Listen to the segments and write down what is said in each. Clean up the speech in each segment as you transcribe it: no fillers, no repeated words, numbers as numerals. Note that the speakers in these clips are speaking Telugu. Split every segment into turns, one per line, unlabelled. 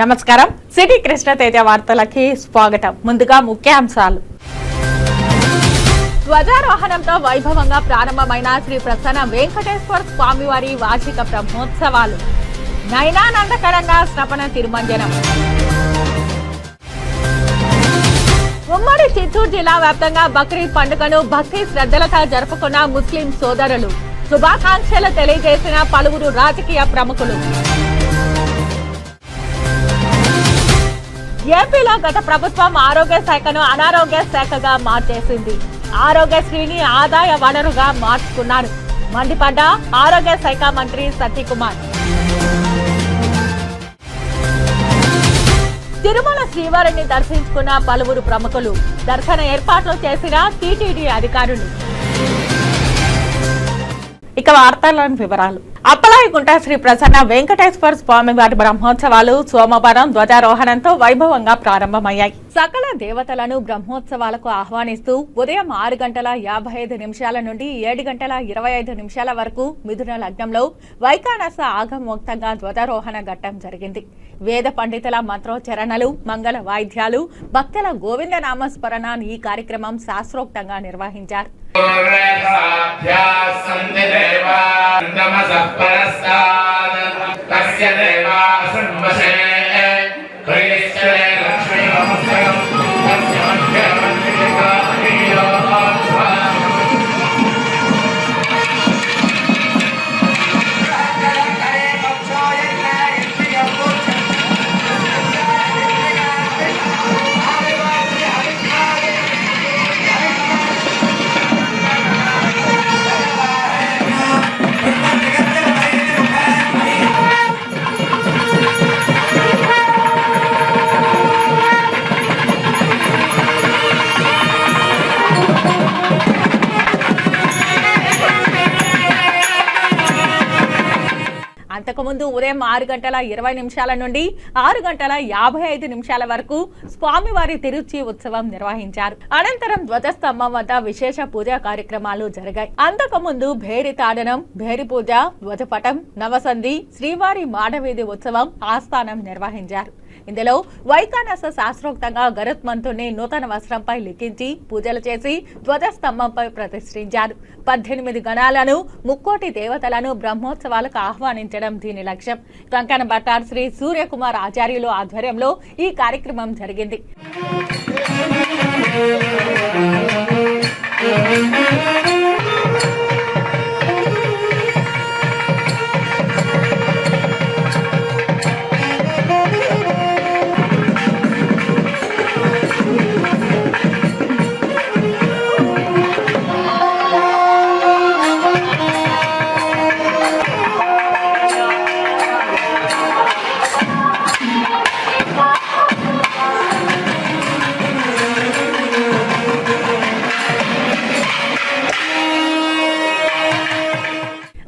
నమస్కారం. సిటీ కృష్ణ తేజ వార్తలకి స్వాగతం. ముందుగా ముఖ్యాంశాలు. ధ్వజారోహణంతో వైభవంగా ప్రారంభమైన శ్రీ ప్రసన్న వెంకటేశ్వర స్వామివారి వార్షిక బ్రహ్మోత్సవాలు. నయనానందకరంగా స్నపన తిరుమంజనం. ఉమ్మడి చిత్తూరు జిల్లా వ్యాప్తంగా బక్రీద్ పండుగను భక్తి శ్రద్ధలతో జరుపుకున్న ముస్లిం సోదరులు. శుభాకాంక్షలు తెలియజేసిన పలువురు రాజకీయ ప్రముఖులు. ఏపీలో గత ప్రభుత్వం ఆరోగ్య శాఖను అనారోగ్య శాఖగా మార్చేసింది. ఆరోగ్యశ్రీని ఆదాయ వనరుగా మార్చుకున్నారు. మండిపడ్డ ఆరోగ్య శాఖ మంత్రి సత్యకుమార్. తిరుమల శ్రీవారిని దర్శించుకున్న పలువురు ప్రముఖులు. దర్శన ఏర్పాట్లు చేసిన టీటీడీ అధికారులు. ఇక వార్తల్లోని వివరాలు. అప్పలాయగుంట శ్రీ ప్రసన్న వెంకటేశ్వర స్వామి వారి బ్రహ్మోత్సవాలు సోమవారం ధ్వజారోహణంతో వైభవంగా ప్రారంభమయ్యాయి. సకల దేవతలను బ్రహ్మోత్సవాలకు ఆహ్వానిస్తూ ఉదయం 6:55 నుండి 7:25 వరకు మిథున లగ్నంలో వైఖానస ఆగమోక్తంగా ధ్వజారోహణ ఘట్టం జరిగింది. వేద పండితుల మంత్రోచ్చరణలు, మంగళ వాయిద్యాలు, భక్తుల గోవింద నామస్మరణ ఈ కార్యక్రమం శాస్త్రోక్తంగా నిర్వహించారు. అంతకుముందు ఉదయం 6:20 నుండి 6:55 వరకు స్వామివారి తిరుచి ఉత్సవం నిర్వహించారు. అనంతరం ధ్వజస్తంభం వద్ద విశేష పూజా కార్యక్రమాలు జరిగాయి. అంతకుముందు భేరి తాడనం, భేరి పూజ, ధ్వజపటం, నవసంధి, శ్రీవారి మాడవీధి ఉత్సవం ఆస్థానం నిర్వహించారు. ఇందులో వైఖానస శాస్త్రోక్తంగా గరుత్మంతుని నూతన వస్త్రంపై లిఖించి పూజలు చేసి ధ్వజస్తంభంపై ప్రతిష్ఠించారు. 18 గణాలను, 3,00,00,000 దేవతలను బ్రహ్మోత్సవాలకు ఆహ్వానించడం దీని లక్ష్యం. కంకణ భట్టార్ శ్రీ సూర్యకుమార్ ఆచార్యులు ఆధ్వర్యంలో ఈ కార్యక్రమం జరిగింది.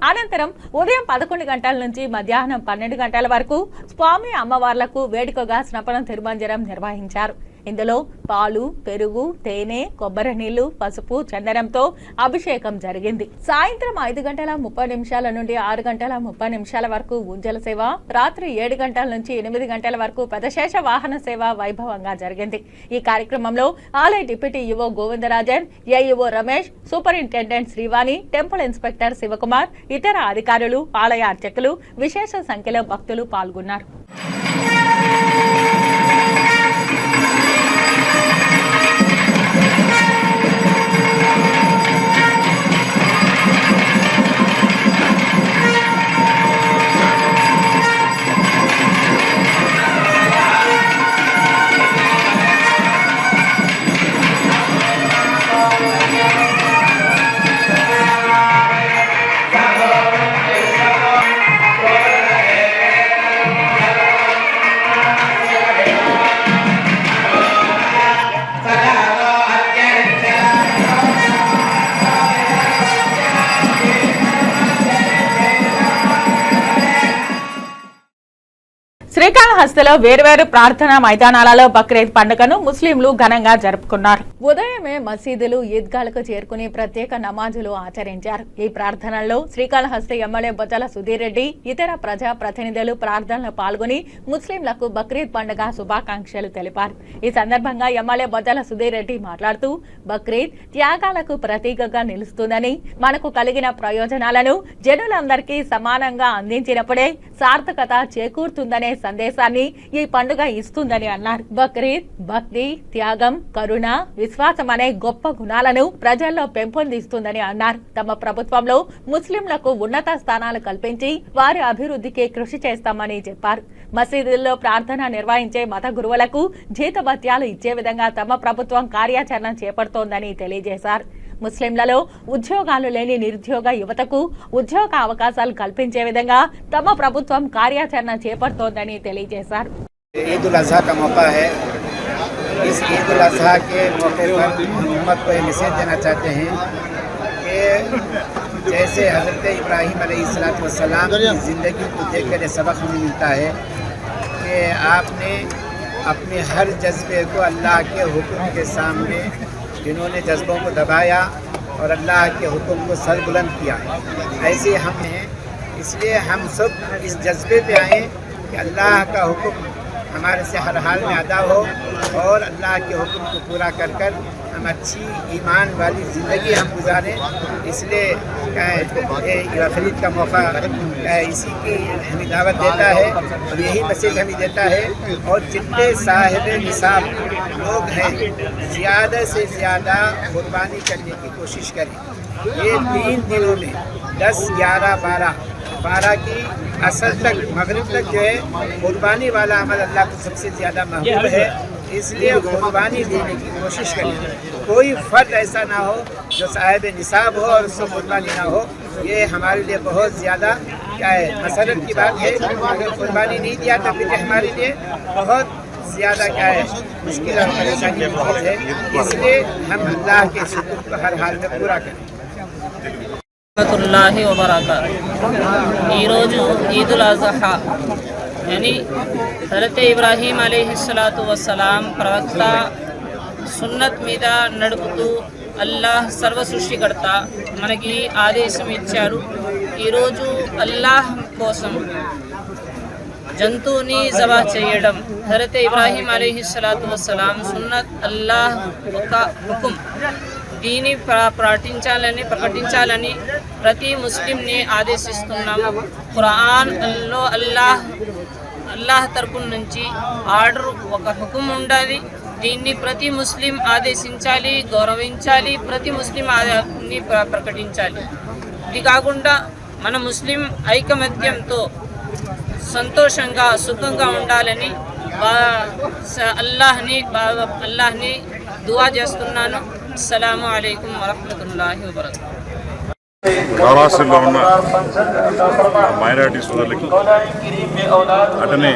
అనంతరం ఉదయం 11 గంటల నుంచి మధ్యాహ్నం 12 గంటల వరకు స్వామి అమ్మవార్లకు వేడుకగా స్నపన తిరుమంజనం నిర్వహించారు. ఇందులో పాలు, పెరుగు, తేనె, కొబ్బరి నీళ్లు, పసుపు, చందనంతో అభిషేకం జరిగింది. సాయంత్రం 5:30 నుండి 6:30 వరకు ఊంజల సేవ, రాత్రి 7 గంటల నుంచి 8 గంటల వరకు పెదశేష వాహన సేవ వైభవంగా జరిగింది. ఈ కార్యక్రమంలో ఆలయ deputy EO Govindarajan, AEO Ramesh, superintendent Srivani, temple inspector Shivakumar, ఇతర అధికారులు, ఆలయ అర్చకులు, విశేష సంఖ్యలో భక్తులు పాల్గొన్నారు. శ్రీకాళహస్తిలో వేర్వేరు ప్రార్థనా మైదానాలలో బక్రీద్ పండుగను ముస్లింలు ఘనంగా జరుపుకున్నారు. ఉదయమే మసీదులు, ఈద్గాలకు చేరుకుని ప్రత్యేక నమాజులు ఆచరించారు. ఈ ప్రార్థనల్లో శ్రీకాళహస్తి ఎమ్మెల్యే బొజ్జల సుధీర్ రెడ్డి, ఇతర ప్రజా ప్రతినిధులు ప్రార్థనలో పాల్గొని ముస్లింలకు బక్రీద్ పండుగ శుభాకాంక్షలు తెలిపారు. ఈ సందర్భంగా ఎమ్మెల్యే బొజ్జల సుధీర్ రెడ్డి మాట్లాడుతూ, బక్రీద్ త్యాగాలకు ప్రతీకగా నిలుస్తుందని, మనకు కలిగిన ప్రయోజనాలను జనులందరికీ సమానంగా అందించినప్పుడే సార్థకత చేకూరుతుందనే సందేశాన్ని ఈ పండుగ ఇస్తుందని అన్నారు. బక్రీద్ భక్తి, త్యాగం, కరుణ, విశ్వాసం అనే గొప్ప గుణాలను ప్రజల్లో పెంపొందిస్తుందని అన్నారు. తమ ప్రభుత్వంలో ముస్లింలకు ఉన్నత స్థానాలు కల్పించి వారి అభివృద్ధికి కృషి చేస్తామని చెప్పారు. మసీదుల్లో ప్రార్థన నిర్వహించే మత గురువులకు జీతభత్యాలు ఇచ్చే విధంగా తమ ప్రభుత్వం కార్యాచరణ చేపడుతోందని తెలియజేశారు. ముస్లింలలో ఉద్యోగాలు లేని నిరుద్యోగ యువతకు ఉద్యోగ అవకాశాలు కల్పించే విధంగా తమ ప్రభుత్వం కార్యాచరణ చేపడుతోందని తెలియజేశారు.
ईद उल अज़हा का मौका है। इस ईद उल अज़हा के मौके पर हुकूमत को ये मैसेज देना चाहते हैं कि जैसे हज़रत इब्राहीम अलैहिस्सलाम की ज़िंदगी को देखकर ये सबक हमें मिलता है कि आपने अपने हर जज्बे को अल्लाह के हुक्म के सामने, जिन्होंने जज्बों को दबाया और अल्लाह के हुक्म को सरबुलंद किया, ऐसे हम हैं। इसलिए हम सब इस जज्बे पे आएँ कि अल्लाह का हुक्म हमारे से हर हाल में अदा हो और अल्लाह के हुक्म को पूरा कर कर हम अच्छी ईमान वाली ज़िंदगी हम गुजारें। इसलिए बकरीद का मौका इसी की हमें दावत देता है और यही मैसेज हमें देता है। और जितने साहिब निसाब लोग हैं, ज़्यादा से ज़्यादा कुर्बानी करने की कोशिश करें। ये 3 दिनों में 10, 11, 12 की असर तक, मगरिब तक जो है कुर्बानी वाला अमल अल्लाह को सबसे ज़्यादा महबूब है। इसलिए कुर्बानी देने की कोशिश करें। कोई फ़र्द ऐसा ना हो जो साहिब निसाब हो और उसको कुर्बानी ना हो। ये हमारे लिए बहुत ज़्यादा क्या है मसरत की बात है। अगर कुर्बानी नहीं दिया तो फिर हमारे लिए बहुत ज़्यादा क्या है मुश्किल और परेशानी की चीज़ है। इसलिए हम अल्लाह के शुक्र को हर हाल में पूरा करें।
रहमतुल्लाहि व बरकातहू। ఈరోజు ఈదుల్ అజహా అని హజరత్ ఇబ్రాహీం అలైహిస్సలాతు వస్సలాం ప్రవక్త సున్నత్ మీద నడుపుతూ అల్లాహ్ సర్వ సృష్టికర్త మనకి ఆదేశం ఇచ్చారు. ఈరోజు అల్లాహ్ కోసం జంతువుని జబా చేయడం హజరత్ ఇబ్రాహీం అలైహిస్సలాతు వస్సలాం సున్నత్, అల్లాహ్ ఒక హుకుం, దీన్ని ప్రకటించాలని ప్రతి ముస్లింని ఆదేశిస్తున్నాము. ఖురాన్లో అల్లాహ్ తరపు నుంచి ఆర్డర్, ఒక హుకుం ఉండాలి. దీన్ని ప్రతి ముస్లిం ఆదేశించాలి, గౌరవించాలి, ప్రతి ముస్లిం దీన్ని ప్రకటించాలి. ఇది కాకుండా మన ముస్లిం ఐకమత్యంతో సంతోషంగా, సుఖంగా ఉండాలని అల్లాహ్ని దువా చేస్తున్నాను. అస్సలాము అలైకుం వరహ్మతుల్లాహి వబరకాతుహు.
కాళహస్తిలో ఉన్న మైనారిటీ సోదరులకి, అటనే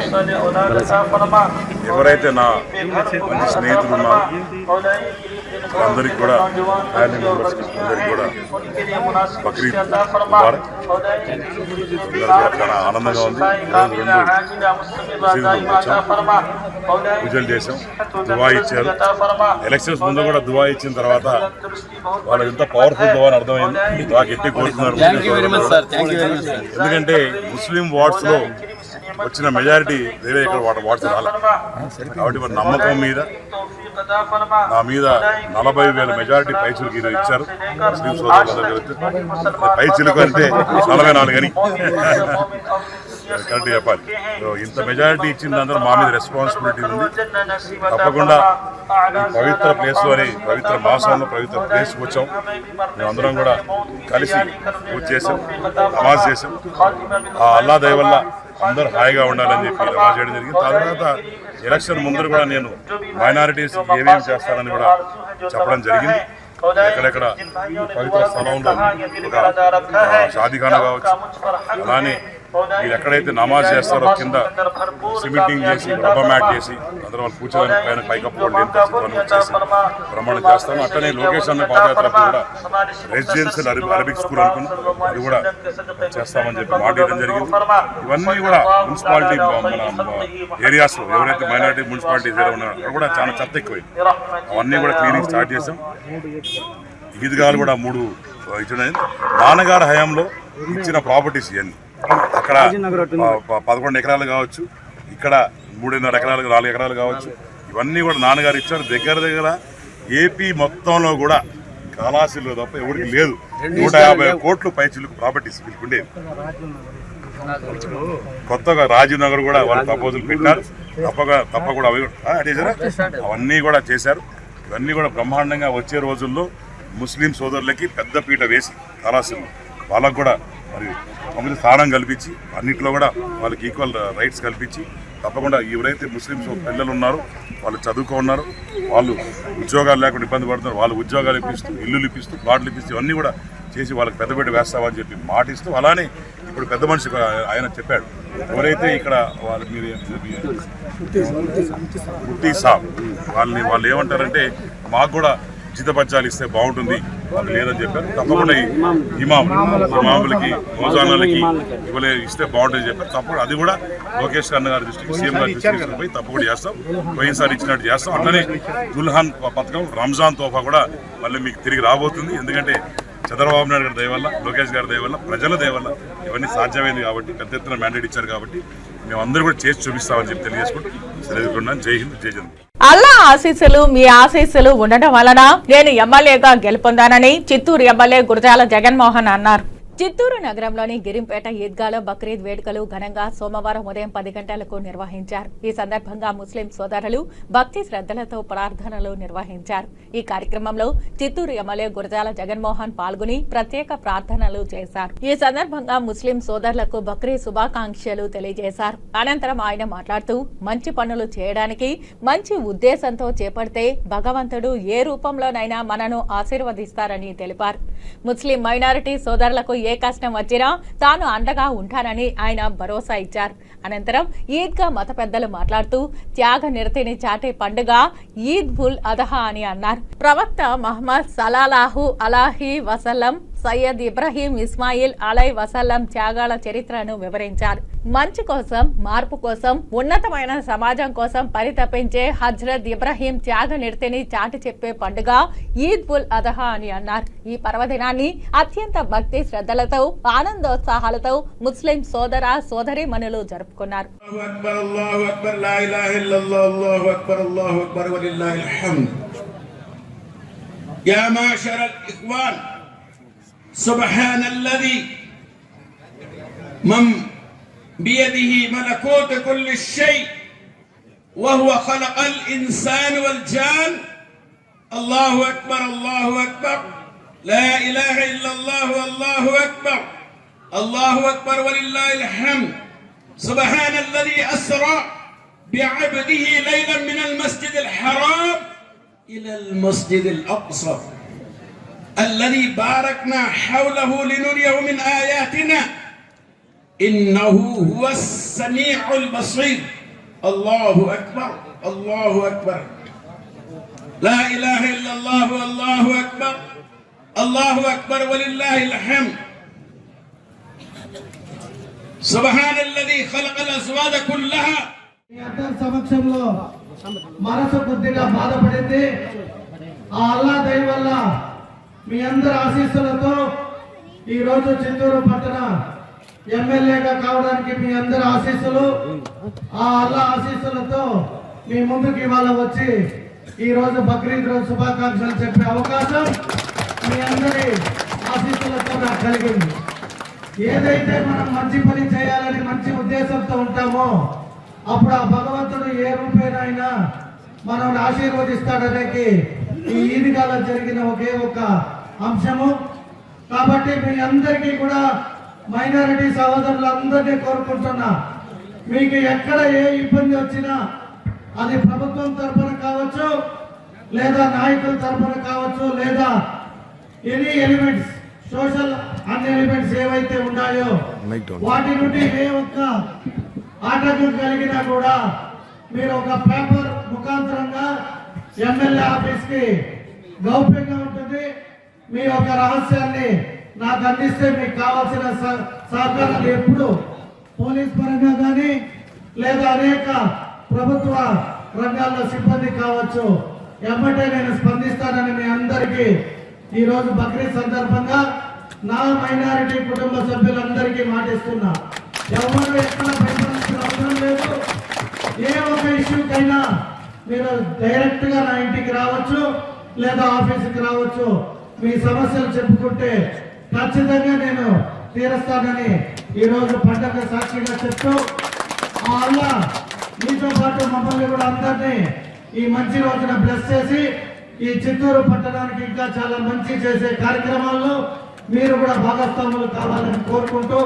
ఎవరైతే నా మంచి స్నేహితులు ఉన్నారో అందరికి కూడా, ఫ్యామిలీ మెంబర్స్ అందరికి కూడా బక్రీద్ ముబారక్. చాలా ఆనందంగా ఉంది. ఈరోజు 2 మసీదులకు వచ్చాం, పూజలు చేసాం, దువా ఇచ్చారు. ఎలక్షన్స్ ముందు కూడా దువా ఇచ్చిన తర్వాత వాళ్ళు ఎంత పవర్ఫుల్ దువా అని అర్థమైంది. దువా గట్టి కోరుతున్నారు. ఎందుకంటే ముస్లిం వార్డ్స్ లో వచ్చిన మెజారిటీ వేరే ఇక్కడ వార్డ్స్ రాలేదు. కాబట్టి మన నమ్మకం మీద, నా మీద 40,000 మెజారిటీ పైచులకు ఈరోజు ఇచ్చారు ముస్లిం సోదరులందరూ. పైచులకు అంటే 44 అని కరెక్ట్ చెప్పాలి. ఇంత మెజారిటీ ఇచ్చిన అందరూ మా మీద రెస్పాన్సిబిలిటీ ఉంది. తప్పకుండా ఈ పవిత్ర ప్లేస్లోని, పవిత్ర మాసంలో పవిత్ర ప్లేస్కి వచ్చాం. మేమందరం కూడా కలిసి పూజ చేసాం, నమాజ్ చేసాం. ఆ అల్లా దయ వల్ల అందరూ హాయిగా ఉండాలని చెప్పి నమాజ్ చేయడం జరిగింది. తర్వాత ఎలక్షన్ ముందర కూడా నేను మైనారిటీస్ ఏమేమి చేస్తానని కూడా చెప్పడం జరిగింది. ఎక్కడెక్కడ పవిత్ర స్థలంలో ఒక షాదీఖానా కావచ్చు, అలానే మీరు ఎక్కడైతే నమాజ్ చేస్తారో కింద సిమెంటింగ్ చేసి రబ్బర్ మ్యాట్ చేసి అందరూ వాళ్ళు కూర్చోడానికి పైన పైకప్పు కూడా లేని పరిస్థితులను వచ్చేసి బ్రహ్మాండం చేస్తాను. అట్లనే లోకేష్ అన్న పాదయాత్ర కూడా రెసిడెన్షియల్ అరబిక్ స్కూల్ అనుకున్నాం, అది కూడా చేస్తామని చెప్పి మాట ఇవ్వడం జరిగింది. ఇవన్నీ కూడా మున్సిపాలిటీ మన ఏరియాస్లో ఎవరైతే మైనారిటీ మున్సిపాలిటీస్ ఏదో ఉన్నారో అక్కడ కూడా చాలా చెత్త ఎక్కువైంది. అవన్నీ కూడా క్లీనింగ్ స్టార్ట్ చేసాం. ఈద్గాలు కూడా 3 ఇచ్చిన నాన్నగారి హయాంలో ఇచ్చిన ప్రాపర్టీస్ ఇవన్నీ అక్కడ 11 ఎకరాలు కావచ్చు, ఇక్కడ 3.5 ఎకరాలు 4 ఎకరాలు కావచ్చు, ఇవన్నీ కూడా నాన్నగారు ఇచ్చారు. దగ్గర ఏపీ మొత్తంలో కూడా కళాశీల్లో తప్ప ఎవరికి లేదు. 150 కోట్లు పైచిలకు ప్రాపర్టీస్ వీళ్ళకుండేది. కొత్తగా రాజీవ్ నగర్ కూడా వాళ్ళు ప్రపోజల్ పెట్టినారు. తప్పకుండా అవి అవన్నీ కూడా చేశారు. ఇవన్నీ కూడా బ్రహ్మాండంగా వచ్చే రోజుల్లో ముస్లిం సోదరులకి పెద్ద పీట వేసి కళాశీలు వాళ్ళకు కూడా మరి అమలు స్థానం కల్పించి అన్నింటిలో కూడా వాళ్ళకి ఈక్వల్ రైట్స్ కల్పించి తప్పకుండా ఎవరైతే ముస్లిమ్స్ పిల్లలు ఉన్నారో వాళ్ళు చదువుకున్నారు, వాళ్ళు ఉద్యోగాలు లేకుండా ఇబ్బంది పడుతున్నారు, వాళ్ళు ఉద్యోగాలు ఇప్పిస్తూ ఇల్లులు ఇప్పిస్తూ ప్లాట్లు ఇప్పిస్తూ ఇవన్నీ కూడా చేసి వాళ్ళకి పెద్దపీట వేస్తామని చెప్పి మాటిస్తూ, అలానే ఇప్పుడు పెద్ద మనిషి ఆయన చెప్పాడు ఎవరైతే ఇక్కడ వాళ్ళు మీరు ముఫ్తీ సాబ్ వాళ్ళు ఏమంటారంటే మాకు కూడా జీతపత్యాలు ఇస్తే బాగుంటుంది, మాకు లేదని చెప్పారు. తప్పకుండా ఇమాములకి మోజానాలకి ఇస్తే బాగుంటుంది చెప్పారు. తప్పకుండా అది కూడా లోకేష్ అన్న గారి దృష్టికి సీఎం గారి దృష్టికి పోయి తప్పకుండా చేస్తాం. పోయినసారి ఇచ్చినట్టు చేస్తాం. అట్లనే దుల్హాన్ పథకం రంజాన్ తోఫా కూడా మళ్ళీ మీకు తిరిగి రాబోతుంది. ఎందుకంటే చంద్రబాబు నాయుడు గారి దయ వల్ల, లోకేష్ గారి దయ వల్ల, ప్రజల దయ వల్ల ఇవన్నీ సాధ్యమైంది కాబట్టి పెద్ద ఎత్తున మ్యాండేట్ ఇచ్చారు కాబట్టి మేమందరూ కూడా చేసి చూపిస్తామని చెప్పి తెలియజేసుకుంటూ సెలవుకున్నాను. జై హింద్, జై జగన్.
అల్లా ఆశీస్సులు మీ ఆశీస్సులు ఉండడం వలన నేను ఎమ్మెల్యేగా గెలుపొందానని చిత్తూరు ఎమ్మెల్యే గురజాల జగన్మోహన్ అన్నారు. చిత్తూరు నగరంలోని గిరింపేట ఈద్గాలో బక్రీద్ వేడుకలు ఘనంగా సోమవారం ఉదయం 10 గంటలకు నిర్వహించారు. ఈ సందర్భంగా ముస్లిం సోదరులు భక్తి శ్రద్ధలతో ప్రార్థనలు నిర్వహించారు. ఈ కార్యక్రమంలో చిత్తూరు ఎమ్మెల్యే గురజాల జగన్మోహన్ పాల్గొని ప్రత్యేక ప్రార్థనలు చేశారు. ఈ సందర్భంగా ముస్లిం సోదరులకు బక్రీద్ శుభాకాంక్షలు తెలియజేశారు. అనంతరం ఆయన మాట్లాడుతూ మంచి పనులు చేయడానికి మంచి ఉద్దేశంతో చేపడితే భగవంతుడు ఏ రూపంలోనైనా మనను ఆశీర్వదిస్తారని తెలిపారు. ముస్లిం మైనారిటీ సోదరులకు ఏ కష్టం వచ్చినా తాను అండగా ఉంటానని ఆయన భరోసా ఇచ్చారు. అనంతరం ఈద్గా మత పెద్దలు మాట్లాడుతూ త్యాగ నిరతిని చాటే పండుగ ఈద్ ఉల్ అదహా అని అన్నారు. ప్రవక్త మహమ్మద్ సల్లల్లాహు అలైహి వసల్లం సయ్యద్ ఇబ్రాహీం ఇస్మాయిల్ అలై వసల్లం త్యాగాల చరిత్రను వివరించారు. మంచి కోసం, మార్పు కోసం, ఉన్నతమైన సమాజం కోసం పరితపించే హజ్రత్ ఇబ్రాహీం త్యాగ నిరతిని చాటి చెప్పే పండుగ ఈద్ ఉల్ అదహా అని అన్నారు. ఈ పర్వదినాన్ని అత్యంత భక్తి శ్రద్ధలతో, ఆనందోత్సాహాలతో ముస్లిం సోదర సోదరీమణులు జరుపుకున్నారు.
سبحان الذي من بيده ملكوت كل شيء وهو خلق الإنسان والجان. الله أكبر الله أكبر لا إله إلا الله والله أكبر الله أكبر ولله الحمد. سبحان الذي أسرى بعبده ليلا من المسجد الحرام إلى المسجد الأقصى الذي باركنا حوله لنريه من آياتنا إنه هو السميع البصير. الله أكبر الله أكبر لا إله إلا الله والله أكبر الله أكبر ولله الحمد. سبحان الذي خلق الأزواج كلها.
సమక్షంలో మనసు కొద్దిగా బాధపడింది. ఆ అల్లా దయ వల్ల మీ అందరి ఆశీస్సులతో ఈరోజు చిత్తూరు పట్టణ ఎమ్మెల్యేగా కావడానికి మీ అందరి ఆశీస్సులు, ఆ అల్లా ఆశీస్సులతో మీ ముందుకు ఇవాళ వచ్చి ఈరోజు బక్రీద్ రోజు శుభాకాంక్షలు చెప్పే అవకాశం మీ అందరి ఆశీస్సులతో నాకు కలిగింది. ఏదైతే మనం మంచి పని చేయాలని మంచి ఉద్దేశంతో ఉంటామో అప్పుడు ఆ భగవంతుడు ఏ రూపేనైనా మనల్ని ఆశీర్వదిస్తాడనేది ఈ ఈద్గాలో జరిగిన ఒకే ఒక అంశము. కాబట్టి మీ అందరికీ కూడా మైనారిటీ సహోదరులందరినీ కోరుకుంటున్నా, మీకు ఎక్కడ ఏ ఇబ్బంది వచ్చినా అది ప్రభుత్వం తరఫున కావచ్చు, లేదా నాయకుల తరఫున కావచ్చు, లేదా ఎనీ ఎలిమెంట్స్ సోషల్ అన్ ఎలిమెంట్స్ ఏవైతే ఉన్నాయో వాటి నుండి ఏ ఒక్క ఆటంకం కలిగినా కూడా మీరు ఒక పేపర్ ముఖాంతరంగా ఎమ్మెల్యే ఆఫీస్ కి గౌప్యంగా ఉంటుంది. మీ యొక్క రహస్యాన్ని నాకు అందిస్తే మీకు కావాల్సిన సహకారాలు ఎప్పుడు పోలీస్ పరంగా కానీ లేదా అనేక ప్రభుత్వ రంగాల్లో సిబ్బంది కావచ్చు ఎమ్మటే నేను స్పందిస్తానని మీ అందరికీ ఈ రోజు బక్రీద్ సందర్భంగా నా మైనారిటీ కుటుంబ సభ్యులందరికీ మాటిస్తున్నా. ఎవరు ఎక్కడ భయపడాల్సిన అవసరం లేదు. ఏ ఒక ఇష్యూకైనా మీరు డైరెక్ట్ గా నా ఇంటికి రావచ్చు లేదా ఆఫీసుకి రావచ్చు. మీ సమస్యలు చెప్పుకుంటే ఖచ్చితంగా నేను తీరుస్తానని ఈ రోజు పండగ సాక్షిగా చెప్తూ ఆ అల్లా మీతో పాటు మమ్మల్ని కూడా అందరినీ ఈ మంచి రోజున బ్లెస్ చేసి ఈ చిత్తూరు పట్టణానికి ఇంకా చాలా మంచి చేసే కార్యక్రమాల్లో మీరు కూడా భాగస్వాములు కావాలని కోరుకుంటూ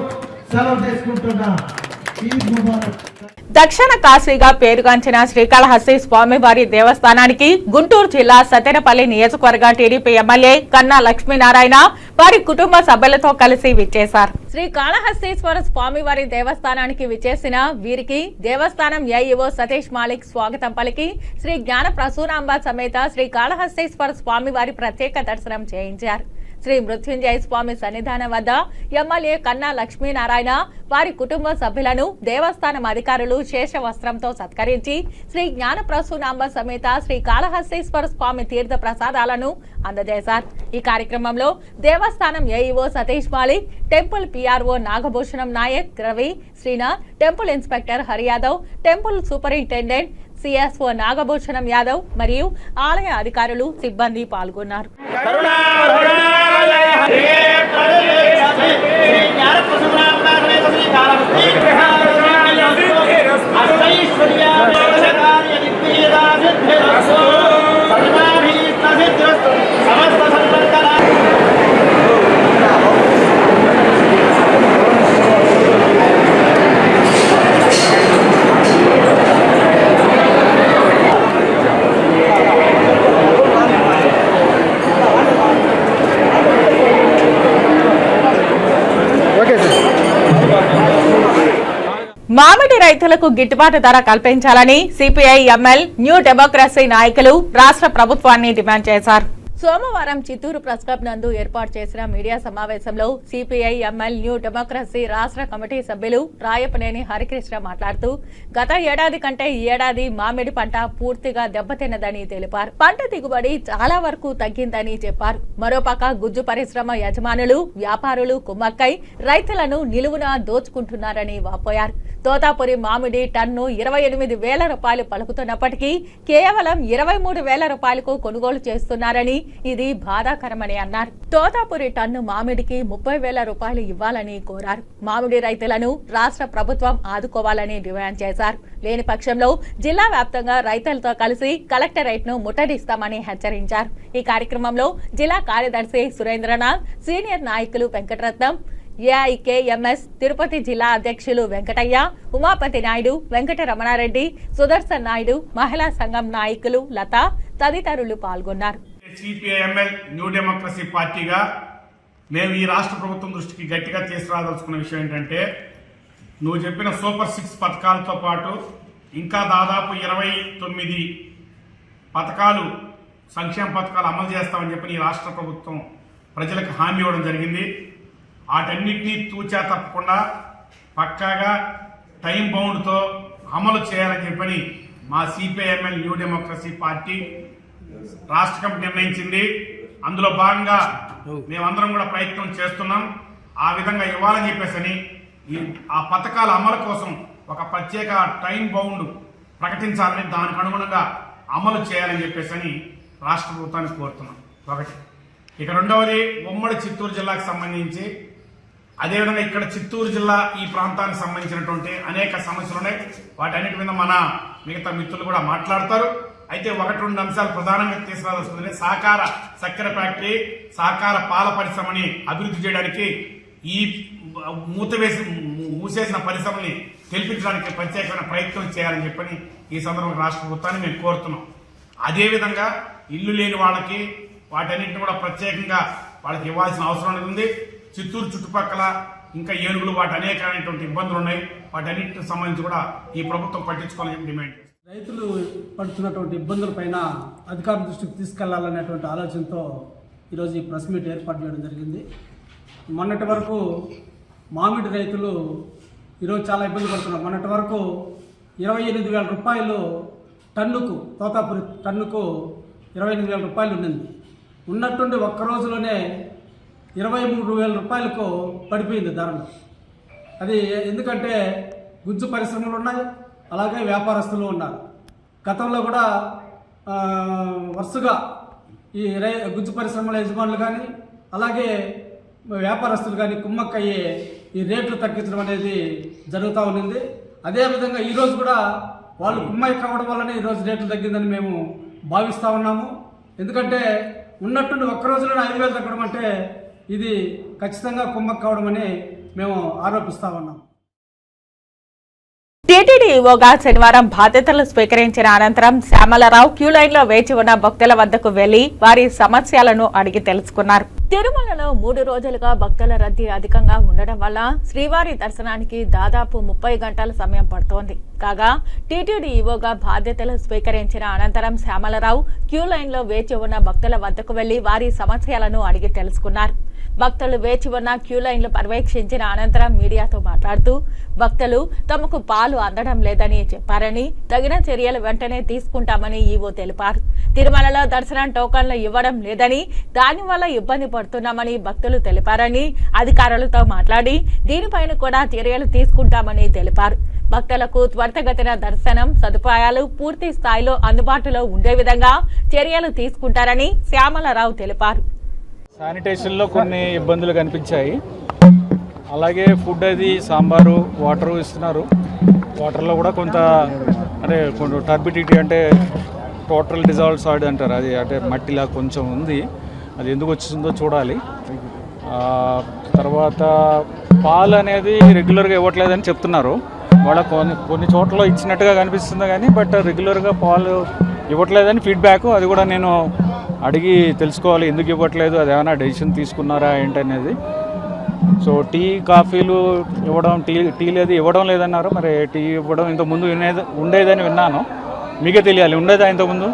సెలవు తీసుకుంటున్నా. ఈద్ ముబారక్.
దక్షిణ కాశీగా పేరుగాంచిన శ్రీకాళహస్తి స్వామివారి దేవస్థానానికి గుంటూరు జిల్లా సత్తెనపల్లి నియోజకవర్గ టీడీపీ ఎమ్మెల్యే కన్నా లక్ష్మీనారాయణ వారి కుటుంబ సభ్యులతో కలిసి విచ్చేశారు. శ్రీకాళహస్తీశ్వర స్వామివారి దేవస్థానానికి విచ్చేసిన వీరికి దేవస్థానం ఏఈఓ సతీష్ మాలిక్ స్వాగతం పలికి శ్రీ జ్ఞాన ప్రసూనాంబ సమేత శ్రీకాళహస్తీశ్వర స్వామివారి ప్రత్యేక దర్శనం చేయించారు. శ్రీ మృత్యుంజయ స్వామి సన్నిధానం వద్ద ఎమ్మెల్యే కన్నా లక్ష్మీనారాయణ వారి కుటుంబ సభ్యులను దేవస్థానం అధికారులు శేష వస్త్రంతో సత్కరించి శ్రీ జ్ఞాన ప్రసూనాంబ సమేత శ్రీ కాళహస్తీశ్వర స్వామి తీర్థ ప్రసాదాలను అందజేశారు. ఈ కార్యక్రమంలో దేవస్థానం AEO Satish Malik, temple PRO Nagabhushanam Nayak, Ravi, Srinath, temple inspector Hariyadav, temple superintendent CSO Nagabhushanam Yadav మరియు ఆలయ అధికారులు సిబ్బంది పాల్గొన్నారు. మామిడి రైతులకు గిట్టుబాటు ధర కల్పించాలని సిపిఐ ఎంఎల్ న్యూ డెమోక్రసీ నాయకులు రాష్ట్ర ప్రభుత్వాన్ని డిమాండ్ చేశారు. సోమవారం చిత్తూరు ప్రెస్ క్లబ్ నందు ఏర్పాటు చేసిన మీడియా సమావేశంలో సిపిఐ ఎంఎల్ న్యూ డెమోక్రసీ రాష్ట్ర కమిటీ సభ్యులు రాయపనేని హరికృష్ణ మాట్లాడుతూ గత ఏడాది కంటే ఈ ఏడాది మామిడి పంట పూర్తిగా దెబ్బతిన్నదని తెలిపారు. పంట దిగుబడి చాలా వరకు తగ్గిందని చెప్పారు. మరోపక్క గుజ్జు పరిశ్రమ యజమానులు, వ్యాపారులు కుమ్మక్కై రైతులను నిలువున దోచుకుంటున్నారని వాపోయారు. తోతాపురి మామిడి టన్ను 28,000 రూపాయలు పలుకుతున్నప్పటికీ కేవలం 23,000 రూపాయలకు కొనుగోలు చేస్తున్నారని, ఇది బాధాకరమని అన్నారు. తోతాపురి టన్ను మామిడికి 30,000 రూపాయలు ఇవ్వాలని కోరారు. మామిడి రైతులను రాష్ట్ర ప్రభుత్వం ఆదుకోవాలని డిమాండ్ చేశారు. లేని పక్షంలో జిల్లా వ్యాప్తంగా రైతులతో కలిసి కలెక్టరేట్ ను ముట్టడిస్తామని హెచ్చరించారు. ఈ కార్యక్రమంలో జిల్లా కార్యదర్శి సురేంద్రనాథ్, సీనియర్ నాయకులు వెంకటరత్నం, ఏఐకేఎంఎస్ తిరుపతి జిల్లా అధ్యక్షులు వెంకటయ్య, ఉమాపతి నాయుడు, వెంకట రమణారెడ్డి, సుదర్శన్ నాయుడు, మహిళా సంఘం నాయకులు లత తదితరులు పాల్గొన్నారు.
సిపిఐఎంఎల్ న్యూ డెమోక్రసీ పార్టీగా మేము ఈ రాష్ట్ర ప్రభుత్వం దృష్టికి గట్టిగా తీసుకురాదలుచుకున్న విషయం ఏంటంటే, నువ్వు చెప్పిన సూపర్ 6 పథకాలతో పాటు ఇంకా దాదాపు 29 పథకాలు, సంక్షేమ పథకాలు అమలు చేస్తామని చెప్పి ఈ రాష్ట్ర ప్రభుత్వం ప్రజలకు హామీ ఇవ్వడం జరిగింది. వాటన్నిటినీ తూచా తప్పకుండా పక్కాగా టైం బౌండ్తో అమలు చేయాలని చెప్పని మా సిపిఐఎంఎల్ న్యూ డెమోక్రసీ పార్టీ రాష్ట్ర కమిటీ నిర్ణయించింది. అందులో భాగంగా మేమందరం కూడా ప్రయత్నం చేస్తున్నాం. ఆ విధంగా ఇవ్వాలని చెప్పేసి ఆ పథకాల అమలు కోసం ఒక ప్రత్యేక టైం బౌండ్ ప్రకటించాలని, దానికి అనుగుణంగా అమలు చేయాలని చెప్పేసి రాష్ట్ర ప్రభుత్వాన్ని కోరుతున్నాం. ఒకటి. ఇక రెండవది, ఉమ్మడి చిత్తూరు జిల్లాకు సంబంధించి, అదేవిధంగా ఇక్కడ చిత్తూరు జిల్లా ఈ ప్రాంతానికి సంబంధించినటువంటి అనేక సమస్యలు ఉన్నాయి. వాటన్నిటి మీద మన మిగతా మిత్రులు కూడా మాట్లాడతారు. అయితే 1-2 అంశాలు ప్రధానంగా తీసుకురావాల్సింది. సహకార చక్కెర ఫ్యాక్టరీ, సహకార పాల పరిశ్రమని అభివృద్ధి చేయడానికి, ఈ మూసేసిన పరిశ్రమని తెలిపించడానికి ప్రత్యేకమైన ప్రయత్నం చేయాలని చెప్పని ఈ సందర్భంగా రాష్ట్ర ప్రభుత్వాన్ని మేము కోరుతున్నాం. అదేవిధంగా ఇల్లు లేని వాళ్ళకి వాటన్నింటిని కూడా ప్రత్యేకంగా వాళ్ళకి ఇవ్వాల్సిన అవసరం అనేది ఉంది. చిత్తూరు చుట్టుపక్కల ఇంకా ఏనుగులు వాటి అనేకమైనటువంటి ఇబ్బందులు ఉన్నాయి. వాటన్నిటికి సంబంధించి కూడా ఈ ప్రభుత్వం పట్టించుకోవాలని డిమాండ్ చేస్తుంది.
రైతులు పడుతున్నటువంటి ఇబ్బందులపైన అధికారుల దృష్టికి తీసుకెళ్లాలనేటువంటి ఆలోచనతో ఈరోజు ఈ ప్రెస్ మీట్ ఏర్పాటు చేయడం జరిగింది. మొన్నటి వరకు మామిడి రైతులు ఈరోజు చాలా ఇబ్బంది పడుతున్నారు. మొన్నటి వరకు 28,000 రూపాయలు టన్నుకు, తోతాపురి టన్నుకు 28,000 రూపాయలు ఉండింది. ఉన్నట్టుండి ఒక్క రోజులోనే 23,000 రూపాయలకు పడిపోయింది ధరలు. అది ఎందుకంటే గుజ్జు పరిశ్రమలు ఉన్నాయి, అలాగే వ్యాపారస్తులు ఉన్నారు. గతంలో కూడా వరుసగా ఈ గుజ్జు పరిశ్రమల యజమానులు కానీ అలాగే వ్యాపారస్తులు కానీ కుమ్మక్కయ్యే ఈ రేట్లు తగ్గించడం అనేది జరుగుతూ ఉన్నింది. అదేవిధంగా ఈరోజు కూడా వాళ్ళు కుమ్మయ్య కావడం వల్లనే ఈరోజు రేట్లు తగ్గిందని మేము భావిస్తూ ఉన్నాము. ఎందుకంటే ఉన్నట్టుండి ఒక్క రోజులోనే 5,000 తగ్గడం అంటే ఇది ఖచ్చితంగా కుమ్మక్క కావడం అని మేము ఆరోపిస్తూ ఉన్నాం.
టీటీడీ ఈవోగా శనివారం బాధ్యతలు స్వీకరించిన అనంతరం శ్యామలరావు క్యూ లైన్ లో వేచి ఉన్న భక్తుల వద్దకు వెళ్లి వారి సమస్యలను అడిగి తెలుసుకున్నారు. తిరుమలలో 3 రోజులుగా భక్తుల రద్దీ అధికంగా ఉండడం వల్ల శ్రీవారి దర్శనానికి దాదాపు 30 గంటల సమయం పడుతోంది. కాగా టీటీడీ ఈవోగా బాధ్యతలు స్వీకరించిన అనంతరం శ్యామలరావు క్యూ లైన్ లో వేచి ఉన్న భక్తుల వద్దకు వెళ్లి వారి సమస్యలను అడిగి తెలుసుకున్నారు. భక్తులు వేచి ఉన్న క్యూ లైన్లు పర్యవేక్షించిన అనంతరం మీడియాతో మాట్లాడుతూ భక్తులు తమకు పాలు అందడం లేదని చెప్పారని, తగిన చర్యలు వెంటనే తీసుకుంటామని ఈవో తెలిపారు. తిరుమలలో దర్శనం టోకన్లు ఇవ్వడం లేదని, దానివల్ల ఇబ్బంది పడుతున్నామని భక్తులు తెలిపారని, అధికారులతో మాట్లాడి దీనిపైన కూడా చర్యలు తీసుకుంటామని తెలిపారు. భక్తులకు త్వరితగతిన దర్శనం సదుపాయాలు పూర్తి స్థాయిలో అందుబాటులో ఉండే విధంగా చర్యలు తీసుకుంటారని శ్యామలరావు తెలిపారు.
శానిటేషన్లో కొన్ని ఇబ్బందులు కనిపించాయి. అలాగే ఫుడ్ అది సాంబారు వాటరు ఇస్తున్నారు. వాటర్లో కూడా కొంత అంటే కొంచెం టర్బిడిటీ అంటే టోటల్ డిజాల్వ్ సాయిడ్ అంటారు, అది అంటే మట్టిలా కొంచెం ఉంది. అది ఎందుకు వచ్చిందో చూడాలి. తర్వాత పాలు అనేది రెగ్యులర్గా ఇవ్వట్లేదని చెప్తున్నారు. వాళ్ళ కొన్ని చోట్ల ఇచ్చినట్టుగా కనిపిస్తుంది కానీ బట్ రెగ్యులర్గా పాలు ఇవ్వట్లేదని ఫీడ్బ్యాక్. అది కూడా నేను అడిగి తెలుసుకోవాలి ఎందుకు ఇవ్వట్లేదు, అది ఏమైనా డెసిషన్ తీసుకున్నారా ఏంటనేది. సో టీ కాఫీలు ఇవ్వడం, టీలు అది ఇవ్వడం లేదన్నారు. మరి టీ ఇవ్వడం ఇంతకుముందు ఉండేదని విన్నాను. మీకే తెలియాలి, ఉండేదా ఇంతకుముందు?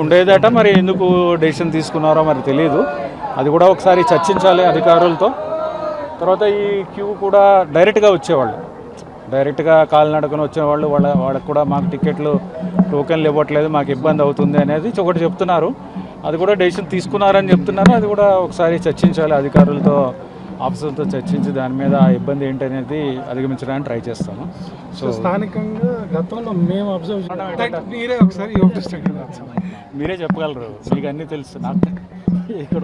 ఉండేదట. మరి ఎందుకు డెసిషన్ తీసుకున్నారో మరి తెలియదు. అది కూడా ఒకసారి చర్చించాలి అధికారులతో. తర్వాత ఈ క్యూ కూడా డైరెక్ట్గా వచ్చేవాళ్ళు, డైరెక్ట్గా కాలినడకన వచ్చేవాళ్ళు, వాళ్ళకు కూడా మాకు టికెట్లు టోకెన్లు ఇవ్వట్లేదు, మాకు ఇబ్బంది అవుతుంది అనేది ఒకటి చెప్తున్నారు. అది కూడా డెసిషన్ తీసుకున్నారని చెప్తున్నారు. అది కూడా ఒకసారి చర్చించాలి అధికారులతో, ఆఫీసర్తో చర్చించి దాని మీద ఆ ఇబ్బంది ఏంటనేది అధిగమించడానికి ట్రై చేస్తాము. సో
స్థానికంగా గతంలో మేము అబ్జర్వ్
మీరే చెప్పగలరు, మీకు అన్నీ తెలుసు. నాకు ఇక్కడ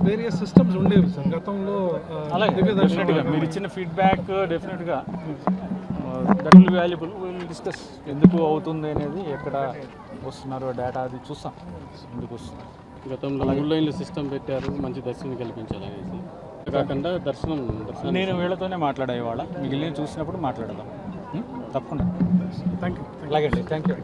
వేరియస్ సిస్టమ్స్ ఉండేవి సార్ గతంలో.
అలాగే డెఫినెట్గా మీరు ఇచ్చిన ఫీడ్బ్యాక్ డెఫినెట్గా that will valuable. Will discuss ఎందుకు అవుతుంది అనేది, ఎక్కడ వస్తున్నారు డేటా అది చూస్తాం ఎందుకు వస్తుంది.
గతంలో ఆన్లైన్లో సిస్టమ్ పెట్టారు, మంచి దర్శనం కల్పించాలనేసి. కాకుండా దర్శనం
నేను వీళ్ళతోనే మాట్లాడా ఇవాళ, మిగిలిన చూసినప్పుడు మాట్లాడదాం తప్పకుండా. Thank you. అలాగే అండి, థ్యాంక్ యూ.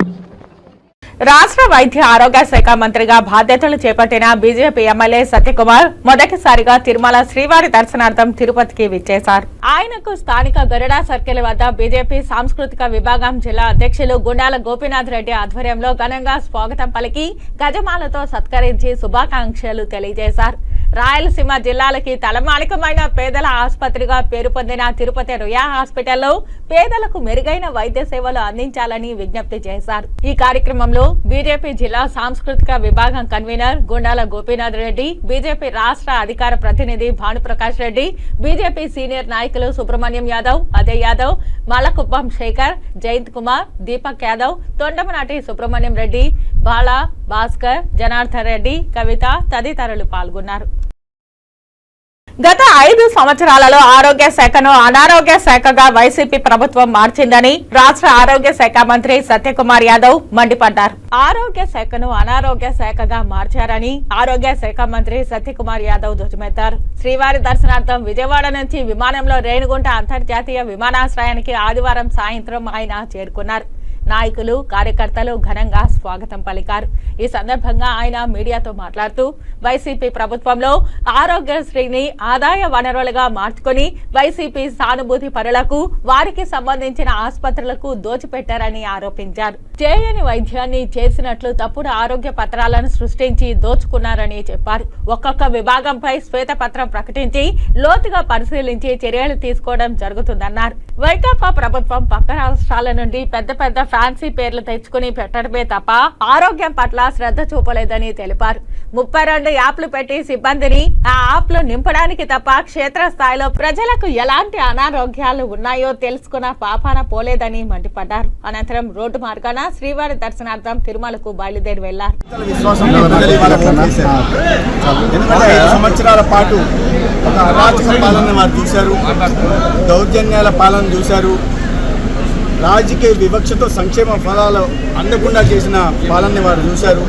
రాష్ట్ర వైద్య ఆరోగ్య శాఖ మంత్రిగా బాధ్యతలు చేపట్టిన బీజేపీ ఎమ్మెల్యే సత్యకుమార్ మొదటిసారిగా తిరుమల శ్రీవారి దర్శనార్థం తిరుపతికి విచ్చేశారు. ఆయనకు స్థానిక గరుడా సర్కిల్ వద్ద బీజేపీ సాంస్కృతిక విభాగం జిల్లా అధ్యక్షులు గుండాల గోపీనాథ్ రెడ్డి ఆధ్వర్యంలో ఘనంగా స్వాగతం పలికి గజమాలతో సత్కరించి శుభాకాంక్షలు తెలియజేశారు. రాయలసీమ జిల్లాలకి తలమానికమైన పేదల ఆసుపత్రిగా పేరు పొందిన తిరుపతి రుయా హాస్పిటల్లో పేదలకు మెరుగైన వైద్య సేవలు అందించాలని విజ్ఞప్తి చేశారు. ఈ కార్యక్రమంలో బీజేపీ జిల్లా సాంస్కృతిక విభాగం కన్వీనర్ గుండాల గోపీనాథ్ రెడ్డి, బీజేపీ రాష్ట్ర అధికార ప్రతినిధి భానుప్రకాష్ రెడ్డి, బీజేపీ సీనియర్ నాయకులు సుబ్రహ్మణ్యం యాదవ్, అజయ్ యాదవ్, మలకుప్పం శేఖర్, జయంత్ కుమార్, దీపక్ యాదవ్, తొండమనాటి సుబ్రహ్మణ్యం రెడ్డి, బాలా, భాస్కర్, జనార్దన్ రెడ్డి, కవిత తదితరులు పాల్గొన్నారు. గత 5 సంవత్సరాలలో ఆరోగ్య శాఖను అనారోగ్య శాఖగా వైసీపీ ప్రభుత్వం మార్చిందని రాష్ట్ర ఆరోగ్య శాఖ మంత్రి సత్యకుమార్ యాదవ్ మండిపడ్డారు. ఆరోగ్య శాఖను అనారోగ్య శాఖగా మార్చారని ఆరోగ్య శాఖ మంత్రి సత్యకుమార్ యాదవ్ ధ్వజమెత్తారు. శ్రీవారి దర్శనార్థం విజయవాడ నుంచి విమానంలో రేణిగుంట అంతర్జాతీయ విమానాశ్రయానికి ఆదివారం సాయంత్రం ఆయన చేరుకున్నారు. నాయకులు కార్యకర్తలు ఘనంగా స్వాగతం పలికారు. ఈ సందర్భంగా ఆయన మీడియాతో మాట్లాడుతూ వైసీపీ ప్రభుత్వంలో ఆరోగ్యశ్రీని ఆదాయ వనరులుగా మార్చుకుని వైసీపీ సానుభూతి పరులకు వారికి సంబంధించిన ఆసుపత్రులకు దోచిపెట్టారని ఆరోపించారు. చేయని వైద్యాన్ని చేసినట్లు తప్పుడు ఆరోగ్య పత్రాలను సృష్టించి దోచుకున్నారని చెప్పారు. ఒక్కొక్క విభాగంపై శ్వేతపత్రం ప్రకటించి లోతుగా పరిశీలించి చర్యలు తీసుకోవడం జరుగుతుందన్నారు. వైకాపా ప్రభుత్వం పక్క రాష్ట్రాల నుండి పెద్ద పెద్ద ఫ్యాన్సీ పేర్లు తెచ్చుకుని పెట్టడమే తప్ప ఆరోగ్యం పట్ల శ్రద్ధ చూపలేదని తెలిపారు. 32 యాప్లు పెట్టి సిబ్బందిని ఆ యాప్లు నింపడానికి తప్ప క్షేత్రస్థాయిలో ప్రజలకు ఎలాంటి అనారోగ్యాలు ఉన్నాయో తెలుసుకున్న పాపాన పోలేదని మండిపడ్డారు. అనంతరం రోడ్డు మార్గాన శ్రీవారి దర్శనార్థం తిరుమలకు బయలుదేరి వెళ్లారు.
ఎందుకంటే 5 సంవత్సరాల పాటు ఒక అరాచక పాలన వారు చూశారు, దౌర్జన్యాల పాలన చూశారు, రాజకీయ వివక్షతో సంక్షేమ ఫలాలు అందకుండా చేసిన పాలనని వారు చూశారు.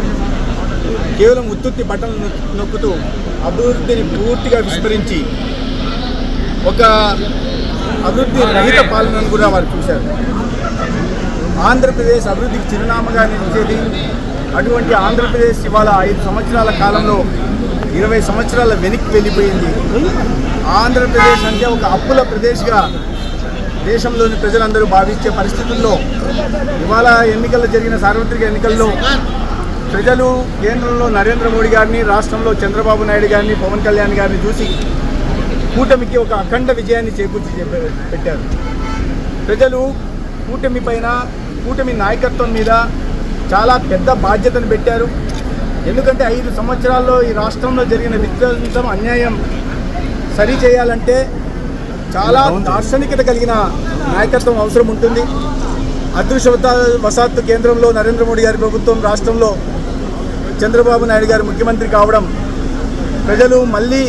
కేవలం ఉత్తుత్తి బట్టలు నొక్కుతూ అభివృద్ధిని పూర్తిగా విస్మరించి ఒక అభివృద్ధి రహిత పాలనను కూడా వారు చూశారు. ఆంధ్రప్రదేశ్ అభివృద్ధికి చిరునామాగా నిలిచేది. అటువంటి ఆంధ్రప్రదేశ్ ఇవాళ 5 సంవత్సరాల కాలంలో 20 సంవత్సరాల వెనక్కి వెళ్ళిపోయింది. ఆంధ్రప్రదేశ్ అంటే ఒక అప్పుల ప్రదేశ్గా దేశంలోని ప్రజలందరూ భావించే పరిస్థితుల్లో ఇవాళ జరిగిన సార్వత్రిక ఎన్నికల్లో ప్రజలు కేంద్రంలో నరేంద్ర మోడీ గారిని, రాష్ట్రంలో చంద్రబాబు నాయుడు గారిని, పవన్ కళ్యాణ్ గారిని చూసి కూటమికి ఒక అఖండ విజయాన్ని చేకూర్చి పెట్టారు. ప్రజలు కూటమి పైన, కూటమి నాయకత్వం మీద చాలా పెద్ద బాధ్యతను పెట్టారు. ఎందుకంటే 5 సంవత్సరాల్లో ఈ రాష్ట్రంలో జరిగిన విధ్వంసం, అన్యాయం సరి చేయాలంటే చాలా దార్శనికత కలిగిన నాయకత్వం అవసరం ఉంటుంది. అదృష్టవశాత్తు కేంద్రంలో నరేంద్ర మోడీ గారి ప్రభుత్వం, రాష్ట్రంలో చంద్రబాబు నాయుడు గారు ముఖ్యమంత్రి కావడం, ప్రజలు మళ్ళీ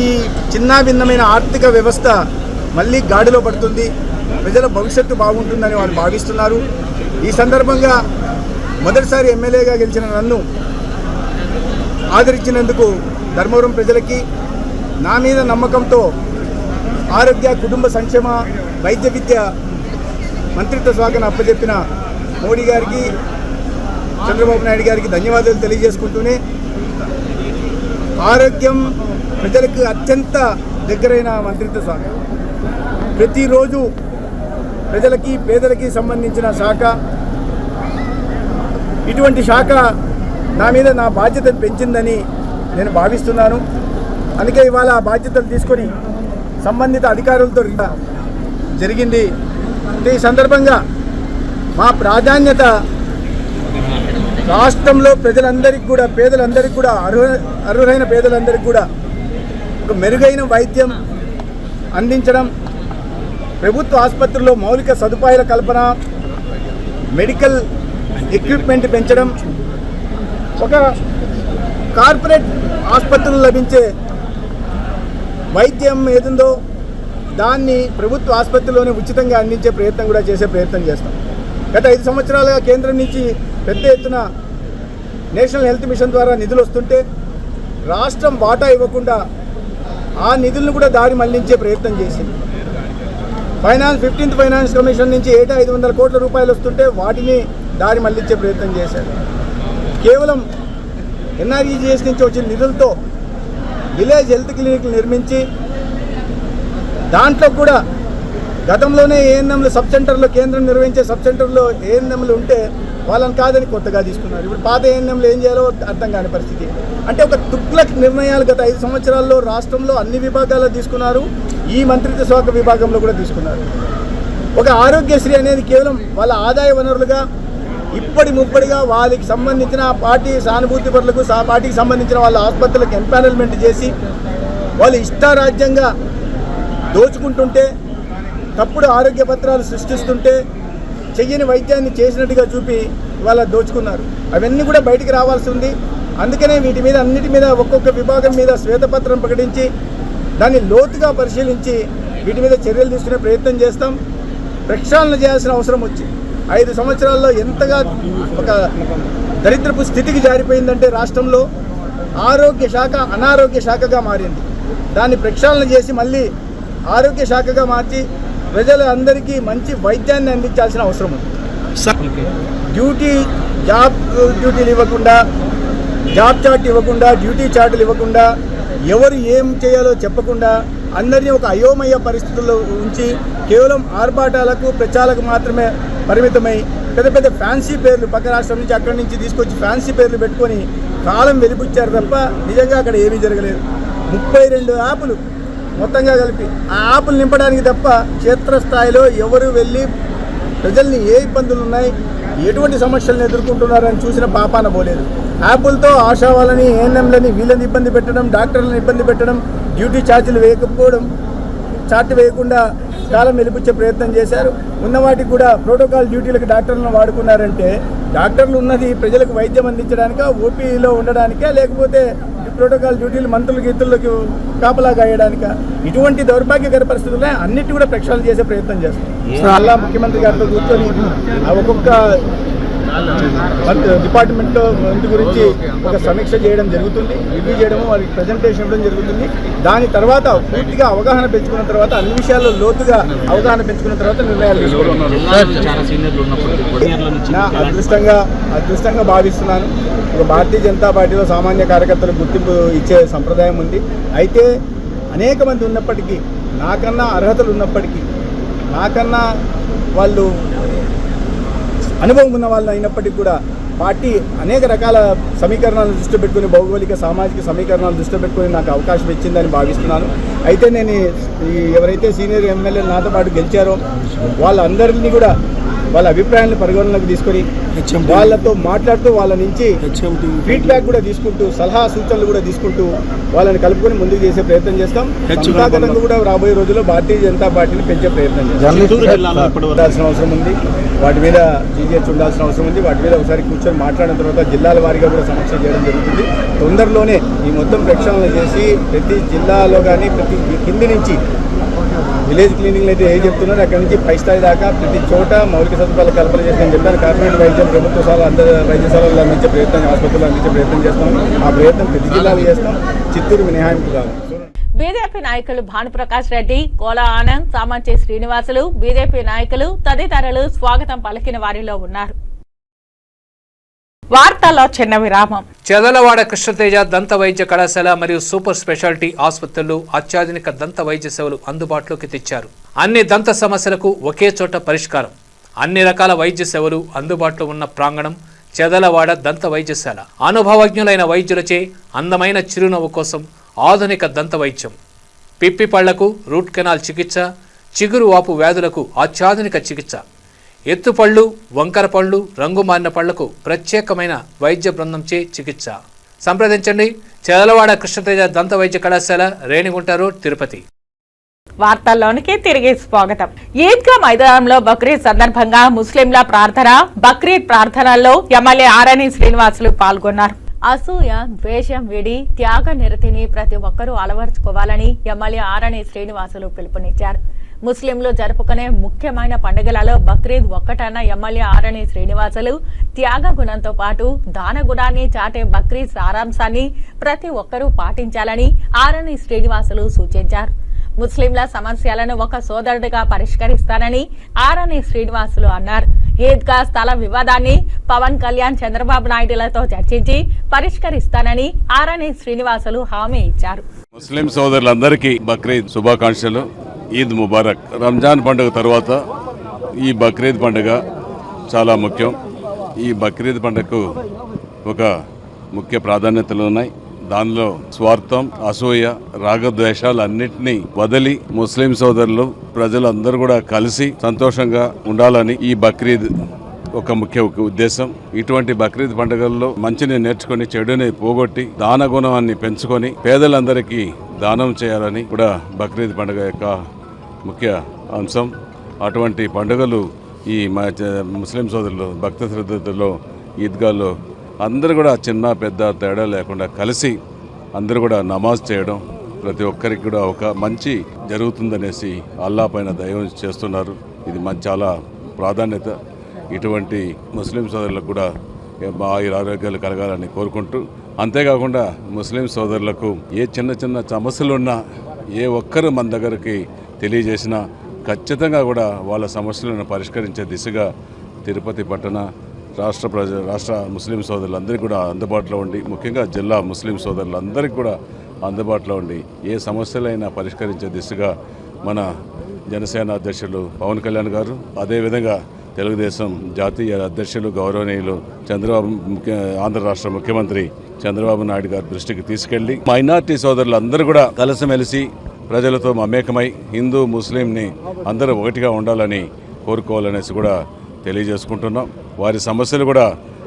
ఈ చిన్నాభిన్నమైన ఆర్థిక వ్యవస్థ మళ్ళీ గాడిలో పడుతుంది, ప్రజల భవిష్యత్తు బాగుంటుందని వారు భావిస్తున్నారు. ఈ సందర్భంగా మొదటిసారి ఎమ్మెల్యేగా గెలిచిన నన్ను ఆదరించినందుకు ధర్మవరం ప్రజలకి, నా మీద నమ్మకంతో ఆరోగ్య, కుటుంబ సంక్షేమ, వైద్య విద్య మంత్రిత్వ శాఖను అప్పచెప్పిన మోడీ గారికి, చంద్రబాబు నాయుడు గారికి ధన్యవాదాలు తెలియజేసుకుంటూనే, ఆరోగ్యం ప్రజలకు అత్యంత దగ్గరైన మంత్రిత్వ శాఖ, ప్రతిరోజు ప్రజలకి, పేదలకి సంబంధించిన శాఖ. ఇటువంటి శాఖ నా మీద నా బాధ్యతను పెంచిందని నేను భావిస్తున్నాను. అందుకే ఇవాళ ఆ బాధ్యతలు తీసుకొని సంబంధిత అధికారులతో జరిగింది. ఈ సందర్భంగా మా ప్రాధాన్యత రాష్ట్రంలో ప్రజలందరికీ కూడా, పేదలందరికీ కూడా, అర్హులైన పేదలందరికీ కూడా ఒక మెరుగైన వైద్యం అందించడం, ప్రభుత్వ ఆసుపత్రుల్లో మౌలిక సదుపాయాల కల్పన, మెడికల్ ఎక్విప్మెంట్ పెంచడం, ఒక కార్పొరేట్ ఆసుపత్రులు లభించే వైద్యం ఏదుందో దాన్ని ప్రభుత్వ ఆసుపత్రిలోనే ఉచితంగా అందించే ప్రయత్నం కూడా చేసే ప్రయత్నం చేస్తాం. గత 5 సంవత్సరాలుగా కేంద్రం నుంచి పెద్ద ఎత్తున నేషనల్ హెల్త్ మిషన్ ద్వారా నిధులు వస్తుంటే రాష్ట్రం వాటా ఇవ్వకుండా ఆ నిధులను కూడా దారి మళ్లించే ప్రయత్నం చేసింది. 15th ఫైనాన్స్ కమిషన్ నుంచి ఏటా 500 కోట్ల రూపాయలు వస్తుంటే వాటిని దారి మళ్లించే ప్రయత్నం చేశారు. కేవలం ఎన్ఆర్ఈజీఎస్ నుంచి వచ్చిన నిధులతో విలేజ్ హెల్త్ క్లినిక్లు నిర్మించి దాంట్లో కూడా గతంలోనే ఏఎన్ఎంలు సబ్ సెంటర్లో, కేంద్రం నిర్వహించే సబ్ సెంటర్లో ఏఎన్ఎంలు ఉంటే వాళ్ళని కాదని కొత్తగా తీసుకున్నారు. ఇప్పుడు పాత ఏఎన్ఎంలు ఏం చేయాలో అర్థం కాని పరిస్థితి. అంటే ఒక తుగ్లక్ నిర్ణయాలు గత 5 సంవత్సరాల్లో రాష్ట్రంలో అన్ని విభాగాల్లో తీసుకున్నారు. ఈ మంత్రిత్వ శాఖ విభాగంలో కూడా తీసుకున్నారు. ఒక ఆరోగ్యశ్రీ అనేది కేవలం వాళ్ళ ఆదాయ వనరులుగా ముప్పడిగా వాళ్ళకి సంబంధించిన పార్టీ సానుభూతి పరులకు, పార్టీకి సంబంధించిన వాళ్ళ ఆసుపత్రులకు ఎంపానల్మెంట్ చేసి వాళ్ళు ఇష్టారాజ్యంగా దోచుకుంటుంటే, తప్పుడు ఆరోగ్య పత్రాలు సృష్టిస్తుంటే, చెయ్యని వైద్యాన్ని చేసినట్టుగా చూపి వాళ్ళ దోచుకున్నారు. అవన్నీ కూడా బయటికి రావాల్సి ఉంది. అందుకనే వీటి మీద అన్నిటి మీద ఒక్కొక్క విభాగం మీద శ్వేతపత్రం ప్రకటించి దాన్ని లోతుగా పరిశీలించి వీటి మీద చర్యలు తీసుకునే ప్రయత్నం చేస్తాం. ప్రక్షాళన చేయాల్సిన అవసరం వచ్చింది. 5 సంవత్సరాల్లో ఎంతగా ఒక దరిద్రపు స్థితికి జారిపోయిందంటే రాష్ట్రంలో ఆరోగ్య శాఖ అనారోగ్య శాఖగా మారింది. దాన్ని ప్రక్షాళన చేసి మళ్ళీ ఆరోగ్య శాఖగా మార్చి ప్రజలందరికీ మంచి వైద్యాన్ని అందించాల్సిన అవసరం ఉంది. జాబ్ డ్యూటీలు ఇవ్వకుండా, జాబ్ చార్ట్ ఇవ్వకుండా, డ్యూటీ చార్టులు ఇవ్వకుండా, ఎవరు ఏం చేయాలో చెప్పకుండా అందరినీ ఒక అయోమయ పరిస్థితుల్లో ఉంచి కేవలం ఆర్భాటాలకు ప్రచారాలకు మాత్రమే పరిమితమై పెద్ద పెద్ద ఫ్యాన్సీ పేర్లు పక్క రాష్ట్రం నుంచి అక్కడి నుంచి తీసుకొచ్చి ఫ్యాన్సీ పేర్లు పెట్టుకొని కాలం వెలిపుచ్చారు తప్ప నిజంగా అక్కడ ఏమీ జరగలేదు. 32 యాప్లు మొత్తంగా కలిపి ఆ యాప్లు నింపడానికి తప్ప క్షేత్రస్థాయిలో ఎవరు వెళ్ళి ప్రజల్ని ఏ ఇబ్బందులు ఉన్నాయి, ఎటువంటి సమస్యలను ఎదుర్కొంటున్నారని చూసిన పాపాన పోలేదు. యాప్లతో ఆశా వాళ్ళని, ఏఎన్ఎంలని వీళ్ళని ఇబ్బంది పెట్టడం, డాక్టర్లను ఇబ్బంది పెట్టడం, డ్యూటీ ఛార్జీలు వేయకపోవడం, చార్ట్ వేయకుండా కాలం వెలిపుచ్చే ప్రయత్నం చేశారు. ఉన్న వాటికి కూడా ప్రోటోకాల్ డ్యూటీలకు డాక్టర్లను వాడుకున్నారంటే డాక్టర్లు ఉన్నది ప్రజలకు వైద్యం అందించడానికా, ఓపీలో ఉండడానికా, లేకపోతే ప్రోటోకాల్ డ్యూటీలు మంత్రులకి ఇతరులకు కాపలా గాయడానికా? ఇటువంటి దౌర్భాగ్యకర పరిస్థితుల్లో అన్నిటి కూడా ప్రక్షాళన చేసే ప్రయత్నం చేస్తారు. అలా ముఖ్యమంత్రి గారితో కూర్చొని ఒక్కొక్క డిపార్ట్మెంట్ గురించి ఒక సమీక్ష చేయడం జరుగుతుంది, రివ్యూ చేయడము, వారికి ప్రజెంటేషన్ ఇవ్వడం జరుగుతుంది. దాని తర్వాత పూర్తిగా అవగాహన పెంచుకున్న తర్వాత, అన్ని విషయాల్లో లోతుగా అవగాహన పెంచుకున్న తర్వాత నిర్ణయాలు తీసుకోవడం అదృష్టంగా భావిస్తున్నాను. ఒక భారతీయ జనతా పార్టీలో సామాన్య కార్యకర్తలకు గుర్తింపు ఇచ్చే సంప్రదాయం ఉంది. అయితే అనేక మంది ఉన్నప్పటికీ, నాకన్నా అర్హతలు ఉన్నప్పటికీ, నాకన్నా వాళ్ళు అనుభవం ఉన్న వాళ్ళు అయినప్పటికీ కూడా పార్టీ అనేక రకాల సమీకరణాలను దృష్టి పెట్టుకుని, భౌగోళిక సామాజిక సమీకరణాలను దృష్టి పెట్టుకుని నాకు అవకాశం ఇచ్చిందని భావిస్తున్నాను. అయితే నేను ఎవరైతే సీనియర్ ఎమ్మెల్యేలు నాతో పాటు గెలిచారో వాళ్ళందరినీ కూడా వాళ్ళ అభిప్రాయాలను పరిగణనలోకి తీసుకొని వాళ్ళతో మాట్లాడుతూ, వాళ్ళ నుంచి ఫీడ్బ్యాక్ కూడా తీసుకుంటూ, సలహా సూచనలు కూడా తీసుకుంటూ వాళ్ళని కలుపుకొని ముందుకు చేసే ప్రయత్నం చేస్తాం. సంస్థాగతంగా కూడా రాబోయే రోజుల్లో భారతీయ జనతా పార్టీని పెంచే ప్రయత్నం చేస్తాం. అవసరం ఉంది, వాటి మీద జీజీహెచ్ ఉండాల్సిన అవసరం ఉంది. వాటి మీద ఒకసారి కూర్చొని మాట్లాడిన తర్వాత జిల్లాల వారీగా కూడా సమీక్ష చేయడం జరుగుతుంది. తొందరలోనే ఈ మొత్తం ప్రక్షాళన చేసి ప్రతి జిల్లాలో కానీ ప్రతి కింది నుంచి విలేజ్ క్లినిక్లు అయితే ఏం చెప్తున్నారు అక్కడి నుంచి పై స్థాయి దాకా ప్రతి చోట మౌలిక సదుపాయాలు కల్పన చేస్తామని చెప్పాను. కార్పొరేట్ వైద్యం ప్రభుత్వ వైద్యశాలలు అందించే ప్రయత్నం, ఆసుపత్రులు అందించే ప్రయత్నం చేస్తాం. ఆ ప్రయత్నం ప్రతి జిల్లాలో చేస్తాం, చిత్తూరు మినహాయింపు కాదు.
బీజేపీ నాయకులు భానుప్రకాష్ రెడ్డి, కోలా ఆనంద్, సామంచి శ్రీనివాసులు, బీజేపీ నాయకులు తదితరులు స్వాగతం పలికిన వారిలో ఉన్నారు. వార్తల్లో చిన్న విరామం.
చెదలవాడ కృష్ణతేజ దంత వైద్య కళాశాల మరియు సూపర్ స్పెషాలిటీ ఆసుపత్రులు అత్యాధునిక దంత వైద్య సేవలు అందుబాటులోకి తెచ్చారు. అన్ని దంత సమస్యలకు ఒకే చోట పరిష్కారం. అన్ని రకాల వైద్య సేవలు అందుబాటులో ఉన్న ప్రాంగణం చెదలవాడ దంత వైద్యశాల. అనుభవజ్ఞులైన వైద్యులచే అందమైన చిరునవ్వు కోసం ఆధునిక దంత వైద్యం, పిప్పి పళ్లకు రూట్ కెనాల్ చికిత్స, చిగురు వాపు వ్యాధులకు అత్యాధునిక చికిత్స, ఎత్తుపళ్ళు, వంకర పళ్ళు, రంగు మారిన పళ్లకు ప్రత్యేకమైన వైద్య బృందంచే చికిత్స. సంప్రదించండి చెదలవాడ కృష్ణతేజ దంత వైద్య కళాశాల, రేణిగుంట రోడ్, తిరుపతి.
వార్తల్లోనికి తిరిగి స్వాగతం. ఈద్గా మైదానంలో బక్రీద్ సందర్భంగా ముస్లింల ప్రార్థన, బక్రీద్ ప్రార్థనల్లో ఎమ్మెల్యే ఆరణి శ్రీనివాసులు పాల్గొన్నారు. అసూయ, ద్వేషం విడి త్యాగ నిరతిని ప్రతి ఒక్కరూ అలవర్చుకోవాలని ఎమ్మెల్యే ఆరణి శ్రీనివాసులు పిలుపునిచ్చారు. ముస్లింలు జరుపుకునే ముఖ్యమైన పండుగలలో బక్రీద్ ఒక్కటన్న ఎమ్మెల్యే ఆరణి శ్రీనివాసులు త్యాగ గుణంతో పాటు దాన గుణాన్ని చాటే బక్రీద్ సారాంశాన్ని ప్రతి ఒక్కరూ పాటించాలని ఆరణి శ్రీనివాసులు సూచించారు. ముస్లింల సమస్యలను ఒక సోదరుడిగా పరిష్కరిస్తానని ఆరణి శ్రీనివాసులు అన్నారు. ఈద్గా స్థల వివాదాన్ని పవన్ కళ్యాణ్, చంద్రబాబు నాయుడులతో చర్చించి పరిష్కరిస్తానని ఆరణి శ్రీనివాసులు హామీ ఇచ్చారు.
ముస్లిం సోదరులందరికీ బక్రీద్ శుభాకాంక్షలు. ఈద్ ముబారక్. రంజాన్ పండుగ తర్వాత ఈ బక్రీద్ పండుగ చాలా ముఖ్యం. ఈ బక్రీద్ పండుగకు ఒక ముఖ్య ప్రాధాన్యతలు ఉన్నాయి. దానిలో స్వార్థం, అసూయ, రాగద్వేషాలు అన్నింటినీ వదిలి ముస్లిం సోదరులు ప్రజలందరూ కూడా కలిసి సంతోషంగా ఉండాలని ఈ బక్రీద్ ఒక ముఖ్య ఉద్దేశం. ఇటువంటి బక్రీద్ పండుగల్లో మంచిని నేర్చుకుని చెడుని పోగొట్టి దాన గుణాన్ని పెంచుకొని పేదలందరికీ దానం చేయాలని కూడా బక్రీద్ పండుగ యొక్క ముఖ్య అంశం. అటువంటి పండుగలు ఈ ముస్లిం సోదరులు భక్త శ్రద్ధలో ఈద్గాల్లో అందరూ కూడా చిన్న పెద్ద తేడా లేకుండా కలిసి అందరూ కూడా నమాజ్ చేయడం, ప్రతి ఒక్కరికి కూడా ఒక మంచి జరుగుతుందనేసి అల్లా పైన దైవం చేస్తున్నారు. ఇది చాలా ప్రాధాన్యత. ఇటువంటి ముస్లిం సోదరులకు కూడా ఆరోగ్యాలు కలగాలని కోరుకుంటూ, అంతేకాకుండా ముస్లిం సోదరులకు ఏ చిన్న చిన్న సమస్యలున్నా ఏ ఒక్కరు మన దగ్గరికి తెలియజేసినా ఖచ్చితంగా కూడా వాళ్ళ సమస్యలను పరిష్కరించే దిశగా తిరుపతి పట్టణ రాష్ట్ర ముస్లిం సోదరులందరికీ కూడా అందుబాటులో ఉండి, ముఖ్యంగా జిల్లా ముస్లిం సోదరులందరికీ కూడా అందుబాటులో ఉండి ఏ సమస్యలైనా పరిష్కరించే దిశగా మన జనసేన అధ్యక్షులు పవన్ కళ్యాణ్ గారు, అదేవిధంగా తెలుగుదేశం జాతీయ అధ్యక్షులు గౌరవనీయులు చంద్రబాబు ఆంధ్ర రాష్ట్ర ముఖ్యమంత్రి చంద్రబాబు నాయుడు గారి దృష్టికి తీసుకెళ్లి మైనార్టీ సోదరులందరూ కూడా కలిసిమెలిసి ప్రజలతో మమేకమై హిందూ ముస్లింని అందరూ ఒకటిగా ఉండాలని కోరుకోవాలనేసి కూడా తెలియజేసుకుంటున్నాం. వారి సమస్యలు కూడా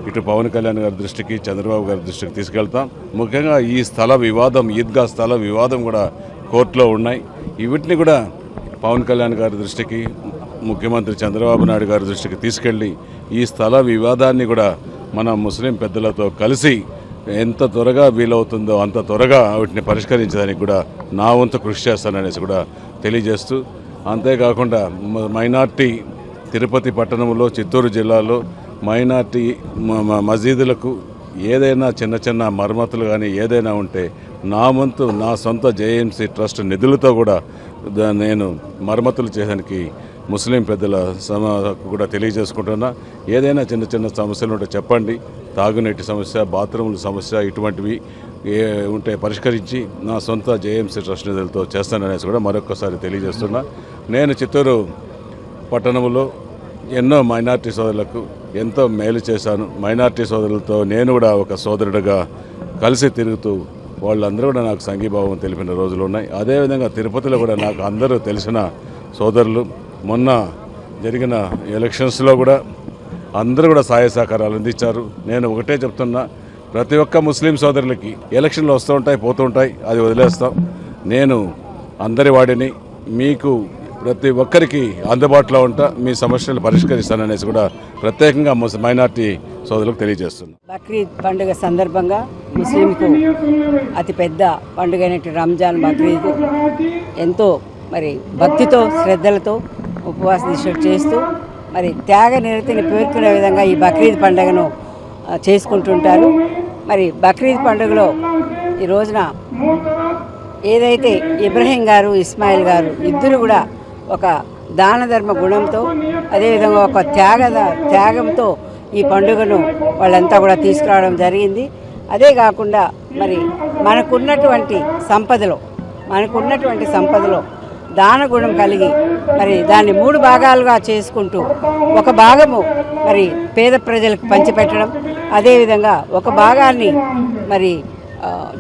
ఇటు పవన్ కళ్యాణ్ గారి దృష్టికి, చంద్రబాబు గారి దృష్టికి తీసుకెళ్తాం. ముఖ్యంగా ఈ స్థల వివాదం, ఈద్గా స్థల వివాదం కూడా కోర్టులో ఉన్నాయి. వీటిని కూడా పవన్ కళ్యాణ్ గారి దృష్టికి, ముఖ్యమంత్రి చంద్రబాబు నాయుడు గారి దృష్టికి తీసుకెళ్లి ఈ స్థల వివాదాన్ని కూడా మన ముస్లిం పెద్దలతో కలిసి ఎంత త్వరగా వీలవుతుందో అంత త్వరగా వీటిని పరిష్కరించడానికి కూడా నా వంతు కృషి చేస్తాననేసి కూడా తెలియజేస్తూ, అంతేకాకుండా మైనార్టీ తిరుపతి పట్టణంలో, చిత్తూరు జిల్లాలో మైనార్టీ మసీదులకు ఏదైనా చిన్న చిన్న మరమ్మతులు కానీ ఏదైనా ఉంటే నా వంతు నా సొంత జేఎంసీ ట్రస్ట్ నిధులతో కూడా నేను మరమ్మతులు చేయడానికి ముస్లిం పెద్దల కూడా తెలియజేసుకుంటున్నా. ఏదైనా చిన్న చిన్న సమస్యలు ఉంటే చెప్పండి. తాగునీటి సమస్య, బాత్రూముల సమస్య, ఇటువంటివి ఉంటే పరిష్కరించి నా సొంత జేఎంసీ ట్రస్ట్ నిధులతో చేస్తాననేసి కూడా మరొకసారి తెలియజేస్తున్నా. నేను చిత్తూరు పట్టణంలో ఎన్నో మైనార్టీ సోదరులకు ఎంతో మేలు చేశాను. మైనార్టీ సోదరులతో నేను కూడా ఒక సోదరుడిగా కలిసి తిరుగుతూ వాళ్ళందరూ కూడా నాకు సంఘీభావం తెలిపిన రోజులు ఉన్నాయి. అదేవిధంగా తిరుపతిలో కూడా నాకు అందరూ తెలిసిన సోదరులు. మొన్న జరిగిన ఎలక్షన్స్లో కూడా అందరూ కూడా సహాయ సహకారాలు అందించారు. నేను ఒకటే చెప్తున్నా, ప్రతి ఒక్క ముస్లిం సోదరులకి ఎలక్షన్లు వస్తూ ఉంటాయి, పోతూ ఉంటాయి, అది వదిలేస్తాం. నేను అందరి వాడిని, మీకు ప్రతి ఒక్కరికి అందుబాటులో ఉంటా, మీ సమస్యలు పరిష్కరిస్తాననేసి కూడా ప్రత్యేకంగా మైనార్టీ సోదరులకు తెలియజేస్తున్నాను.
బక్రీద్ పండుగ సందర్భంగా ముస్లింకు అతిపెద్ద పండుగ అయినట్టు రంజాన్ బక్రీద్ ఎంతో మరి భక్తితో శ్రద్ధలతో ఉపవాస దీక్ష చేస్తూ మరి త్యాగ నిరతిని పేర్కొనే విధంగా ఈ బక్రీద్ పండుగను చేసుకుంటుంటారు. మరి బక్రీద్ పండుగలో ఈ రోజున ఏదైతే ఇబ్రహీం గారు, ఇస్మాయిల్ గారు ఇద్దరు కూడా ఒక దాన ధర్మ గుణంతో, అదేవిధంగా ఒక త్యాగంతో ఈ పండుగను వాళ్ళంతా కూడా తీసుకురావడం జరిగింది. అదే కాకుండా మరి మనకున్నటువంటి సంపదలో దాన గుణం కలిగి మరి దాన్ని 3 భాగాలుగా చేసుకుంటూ ఒక భాగము మరి పేద ప్రజలకు పంచిపెట్టడం, అదేవిధంగా ఒక భాగాన్ని మరి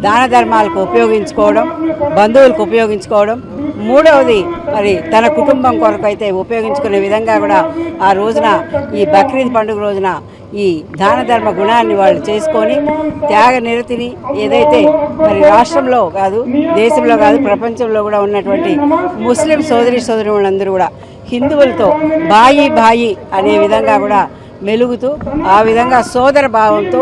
దాన ధర్మాలకు ఉపయోగించుకోవడం, బంధువులకు ఉపయోగించుకోవడం, మూడవది మరి తన కుటుంబం కొరకు అయితే ఉపయోగించుకునే విధంగా కూడా ఆ రోజున ఈ బక్రీద్ పండుగ రోజున ఈ దాన ధర్మ గుణాన్ని వాళ్ళు చేసుకొని త్యాగ నిరతిని ఏదైతే మరి రాష్ట్రంలో కాదు, దేశంలో కాదు, ప్రపంచంలో కూడా ఉన్నటువంటి ముస్లిం సోదరులందరూ కూడా హిందువులతో బాయి అనే విధంగా కూడా మెలుగుతూ ఆ విధంగా సోదర భావంతో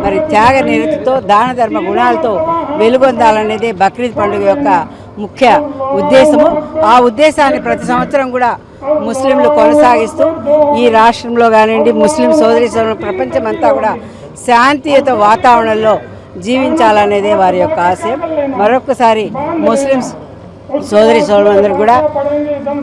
మరి త్యాగ నిరతితో దాన ధర్మ గుణాలతో వెలుగొందాలనేదే బక్రీద్ పండుగ యొక్క ముఖ్య ఉద్దేశము. ఆ ఉద్దేశాన్ని ప్రతి సంవత్సరం కూడా ముస్లింలు కొనసాగిస్తూ ఈ రాష్ట్రంలో కానివ్వండి, ముస్లిం సోదరి ప్రపంచం అంతా కూడా శాంతియుత వాతావరణంలో జీవించాలనేదే వారి యొక్క ఆశయం. మరొకసారి ముస్లిం సోదరులందరూ కూడా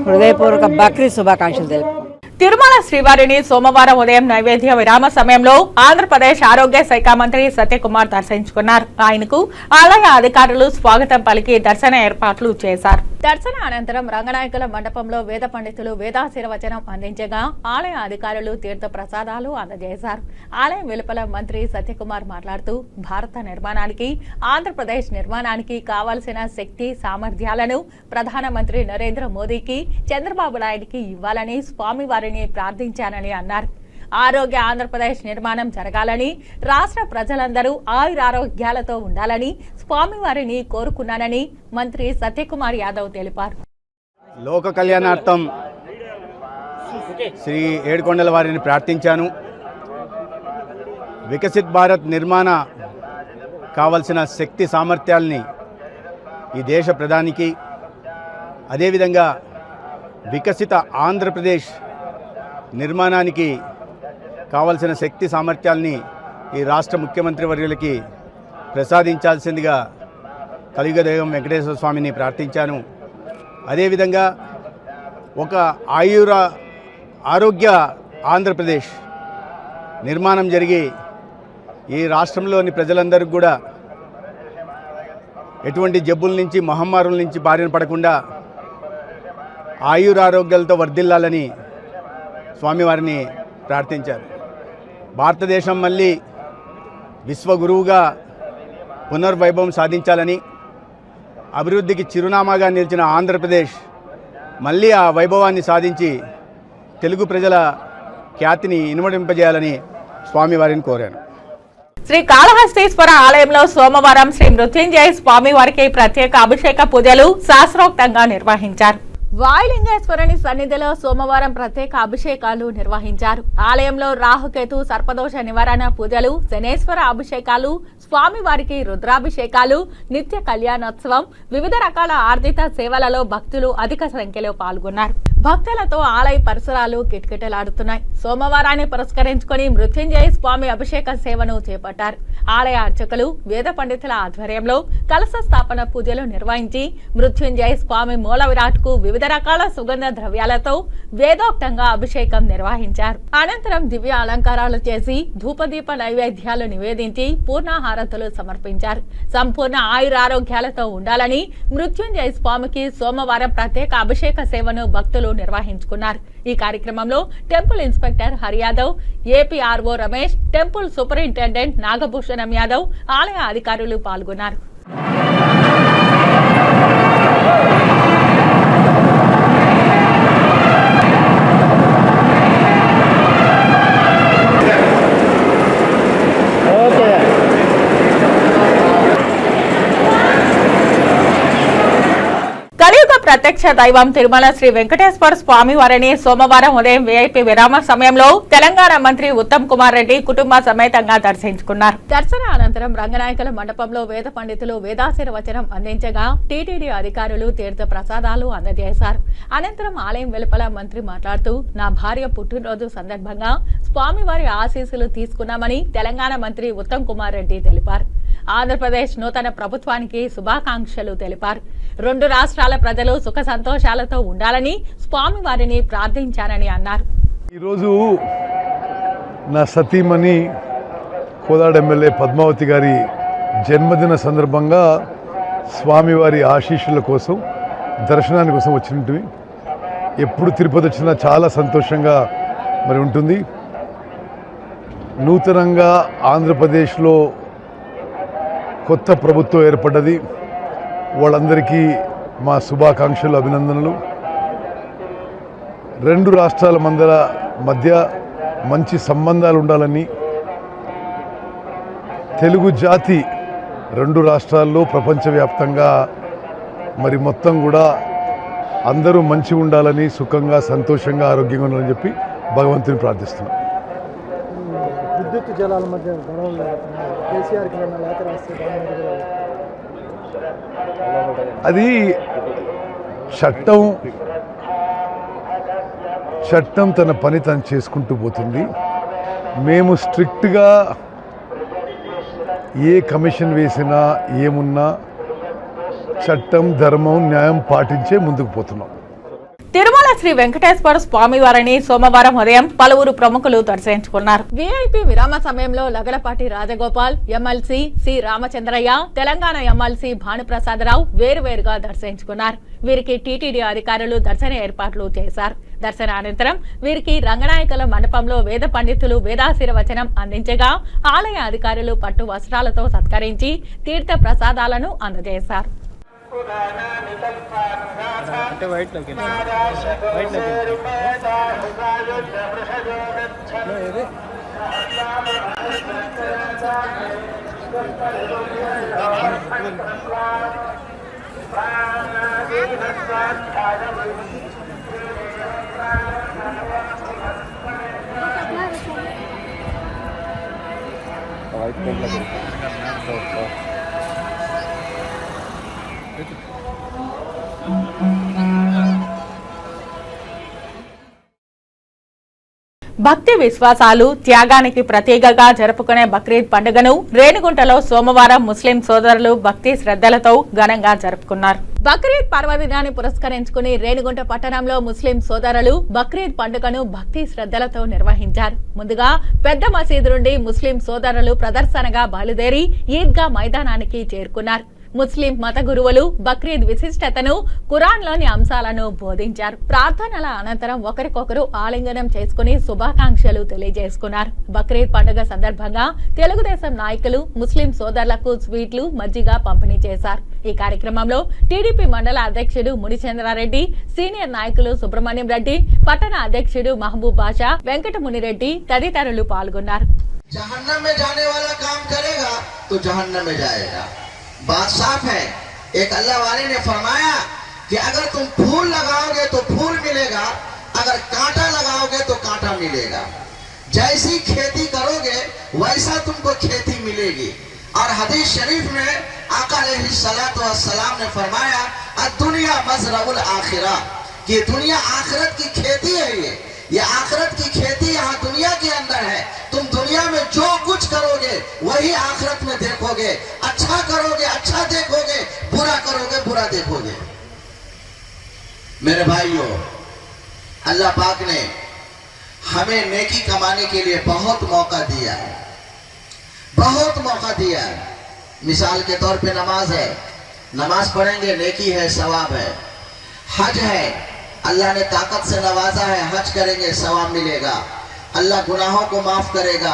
హృదయపూర్వక బక్రీద్ శుభాకాంక్షలు తెలుపు.
తిరుమల శ్రీవారిని సోమవారం ఉదయం నైవేద్య విరామ సమయంలో ఆంధ్రప్రదేశ్ ఆరోగ్య శాఖ మంత్రి సత్యకుమార్ దర్శించుకున్నారు. ఆయనకు ఆలయ అధికారులు స్వాగతం పలికి దర్శన ఏర్పాట్లు చేశారు. దర్శన అనంతరం రంగనాయకుల మండపంలో వేద పండితులు వేదాశీర్వచనం అందించగా ఆలయ అధికారులు తీర్థ ప్రసాదాలు అందజేశారు. ఆలయం వెలుపల మంత్రి సత్యకుమార్ మాట్లాడుతూ భారత నిర్మాణానికి, ఆంధ్రప్రదేశ్ నిర్మాణానికి కావాల్సిన శక్తి సామర్థ్యాలను ప్రధానమంత్రి నరేంద్ర మోదీకి, చంద్రబాబు నాయుడికి ఇవ్వాలని స్వామివారిని ప్రార్థించానని అన్నారు. ఆరోగ్య ఆంధ్రప్రదేశ్ నిర్మాణం జరగాలని, రాష్ట్ర ప్రజలందరూ ఆయురారోగ్యాలతో ఉండాలని స్వామివారిని కోరుకున్నానని మంత్రి సత్యకుమార్ యాదవ్ తెలిపారు.
లోక కళ్యాణార్థం శ్రీ ఏడుకొండల వారిని ప్రార్థించాను. వికసిత్ భారత్ నిర్మాణ కావలసిన శక్తి సామర్థ్యాల్ని ఈ దేశ ప్రధానికి, అదేవిధంగా వికసిత ఆంధ్రప్రదేశ్ నిర్మాణానికి కావలసిన శక్తి సామర్థ్యాల్ని ఈ రాష్ట్ర ముఖ్యమంత్రి వర్యులకి ప్రసాదించాల్సిందిగా కలియుగ దైవం వెంకటేశ్వర స్వామిని ప్రార్థించాను. అదేవిధంగా ఒక ఆరోగ్య ఆంధ్రప్రదేశ్ నిర్మాణం జరిగి ఈ రాష్ట్రంలోని ప్రజలందరికీ కూడా ఎటువంటి జబ్బుల నుంచి మహమ్మారుల నుంచి బారిన పడకుండా ఆయురారోగ్యాలతో వర్ధిల్లాలని స్వామివారిని ప్రార్థించారు. భారతదేశం మళ్ళీ విశ్వగురువుగా పునర్వైభవం సాధించాలని, అభివృద్ధికి చిరునామాగా నిలిచిన ఆంధ్రప్రదేశ్ మళ్ళీ ఆ వైభవాన్ని సాధించి తెలుగు ప్రజల ఖ్యాతిని ఇనుమడింపజేయాలని స్వామివారిని కోరాను.
శ్రీ కాళహస్తీశ్వర ఆలయంలో సోమవారం శ్రీ మృత్యుంజయ స్వామి వారికి ప్రత్యేక అభిషేక పూజలు శాస్త్రోక్తంగా నిర్వహించారు. వాయులింగేశ్వరుని సన్నిధిలో సోమవారం ప్రత్యేక అభిషేకాలు నిర్వహించారు. ఆలయంలో రాహుకేతు సర్పదోష నివారణ పూజలు, శనేశ్వర అభిషేకాలు, స్వామివారికి రుద్రాభిషేకాలు, నిత్య కళ్యాణోత్సవం, వివిధ రకాల ఆర్జిత సేవలలో భక్తులు అధిక సంఖ్యలో పాల్గొన్నారు. భక్తులతో ఆలయ పరిసరాలు కిటకిటలాడుతున్నాయి. సోమవారాన్ని పురస్కరించుకుని మృత్యుంజయ స్వామి అభిషేక సేవను చేపట్టారు. ఆలయ అర్చకులు, వేద పండితుల ఆధ్వర్యంలో కలశ స్థాపన పూజలు నిర్వహించి మృత్యుంజయ స్వామి మూల విరాట్ కు వివిధ రకాల సుగంధ ద్రవ్యాలతో వేదోక్తంగా అభిషేకం నిర్వహించారు. అనంతరం దివ్య అలంకారాలు చేసి ధూపదీప నైవేద్యాలు నివేదించి పూర్ణాహారతులు సమర్పించారు. సంపూర్ణ ఆయురారోగ్యాలతో ఉండాలని మృత్యుంజయ స్వామికి సోమవారం ప్రత్యేక అభిషేక సేవను భక్తులు నిర్వహించుకున్నారు. ఈ కార్యక్రమంలో temple inspector Hari Yadav, APRO Ramesh, temple superintendent Nagabhushanam Yadav, ఆలయ అధికారులు పాల్గొన్నారు. కలియుగ ప్రత్యక్ష దైవం తిరుమల శ్రీ వెంకటేశ్వర స్వామి వారిని సోమవారం ఉదయం వీఐపీ విరామ సమయంలో తెలంగాణ మంత్రి ఉత్తమ్ కుమార్ రెడ్డి కుటుంబ సమేతంగా దర్శించుకున్నారు. దర్శన అనంతరం రంగనాయకుల మండపంలో వేద పండితులు వేదాశీర్వచనం అందించగా టీటీడీ అధికారులు తీర్థ ప్రసాదాలు అందజేశారు. అనంతరం ఆలయం వెలుపల మంత్రి మాట్లాడుతూ, నా భార్య పుట్టినరోజు సందర్భంగా స్వామివారి ఆశీస్సులు తీసుకున్నామని తెలంగాణ మంత్రి ఉత్తమ్ కుమార్ రెడ్డి తెలిపారు. ఆంధ్రప్రదేశ్ నూతన ప్రభుత్వానికి శుభాకాంక్షలు తెలిపారు. 2 రాష్ట్రాల ప్రజలు సుఖ సంతోషాలతో ఉండాలని స్వామివారిని ప్రార్థించారని అన్నారు.
ఈరోజు నా సతీమణి కోదాడ ఎమ్మెల్యే పద్మావతి గారి జన్మదిన సందర్భంగా స్వామివారి ఆశీస్సుల కోసం దర్శనాని కోసం వచ్చినట్టు. ఎప్పుడు తిరుపతి వచ్చినా చాలా సంతోషంగా మరి ఉంటుంది. నూతనంగా ఆంధ్రప్రదేశ్లో కొత్త ప్రభుత్వం ఏర్పడ్డది. వాళ్ళందరికీ మా శుభాకాంక్షలు, అభినందనలు. 2 రాష్ట్రాల మధ్య మంచి సంబంధాలు ఉండాలని, తెలుగు జాతి 2 రాష్ట్రాల్లో ప్రపంచవ్యాప్తంగా మరి మొత్తం కూడా అందరూ మంచి ఉండాలని, సుఖంగా సంతోషంగా ఆరోగ్యంగా ఉండాలని చెప్పి భగవంతుని ప్రార్థిస్తున్నాం.
విద్యుత్ జలాల మధ్య గొడవలు కేసీఆర్కి లేఖ రాస్తే
అది చట్టం తన పని తను చేసుకుంటూ పోతుంది. మేము స్ట్రిక్ట్గా ఏ కమిషన్ వేసినా ఏమున్నా చట్టం, ధర్మం, న్యాయం పాటించే ముందుకు పోతున్నాం.
తిరుమల శ్రీ వెంకటేశ్వర స్వామి వారిని సోమవారం ఉదయం పలువురు ప్రముఖులు దర్శించుకున్నారు. వీఐపీ విరామ సమయంలో Lagadapati Rajagopal, MLC C Ramachandraiah, Telangana MLC Bhanuprasadarao వేరువేరుగా దర్శించుకున్నారు. వీరికి టీటీడీ అధికారులు దర్శన ఏర్పాట్లు చేశారు. దర్శన అనంతరం వీరికి రంగనాయకుల మండపంలో వేద పండితులు వేదాశీర్వచనం అందించగా ఆలయ అధికారులు పట్టు వస్త్రాలతో సత్కరించి తీర్థ ప్రసాదాలను అందజేశారు. భక్తి విశ్వాసాలు త్యాగానికి ప్రతీకగా జరుపుకునే బక్రీద్ పండుగను రేణిగుంటలో సోమవారం ముస్లిం సోదరులు భక్తి శ్రద్ధలతో ఘనంగా జరుపుకున్నారు. బక్రీద్ పర్వదినాన్ని పురస్కరించుకుని రేణిగుంట పట్టణంలో ముస్లిం సోదరులు బక్రీద్ పండుగను భక్తి శ్రద్ధలతో నిర్వహించారు. ముందుగా పెద్ద మసీదు నుండి ముస్లిం సోదరులు ప్రదర్శనగా బయలుదేరి ఈద్గా మైదానానికి చేరుకున్నారు. ముస్లిం మత గురువులు బక్రీద్ విశిష్టతను, ఖురాన్లోని అంశాలను బోధించారు. ప్రార్థనల అనంతరం ఒకరికొకరు ఆలింగనం చేసుకుని శుభాకాంక్షలు తెలియజేసుకున్నారు. బక్రీద్ పండుగ సందర్భంగా తెలుగుదేశం నాయకులు ముస్లిం సోదరులకు స్వీట్లు, మజ్జిగ పంపిణీ చేశారు. ఈ కార్యక్రమంలో టీడీపీ మండల అధ్యక్షుడు మునిచంద్రారెడ్డి, సీనియర్ నాయకులు సుబ్రహ్మణ్యం రెడ్డి, పట్టణ అధ్యక్షుడు మహబూబ్ బాషా, వెంకటమునిరెడ్డి తదితరులు పాల్గొన్నారు.
बात साफ है। एक अल्लाह वाले ने फरमाया कि अगर तुम फूल लगाओगे तो फूल मिलेगा, अगर कांटा लगाओगे तो कांटा मिलेगा। जैसी खेती करोगे वैसा तुमको खेती मिलेगी। और हदीस शरीफ में आका अलैहिस्सलातु वस्सलाम ने फरमाया दुनिया मज़रउल आखिरा, कि दुनिया आखिरत की खेती है। ये आखिरत की खेती यहाँ दुनिया के अंदर है। तुम दुनिया में जो कुछ करोगे वही आखिरत में देखोगे। अच्छा करोगे अच्छा देखोगे, बुरा करोगे बुरा देखोगे। मेरे भाइयों, अल्लाह पाक ने हमें नेकी कमाने के लिए बहुत मौका दिया है, बहुत मौका दिया है। मिसाल के तौर पे नमाज है, नमाज पढ़ेंगे नेकी है, सवाब है। हज है, अल्लाह ने ताकत से नवाजा है, हज करेंगे सवाब मिलेगा। अल्लाह गुनाहों को माफ करेगा,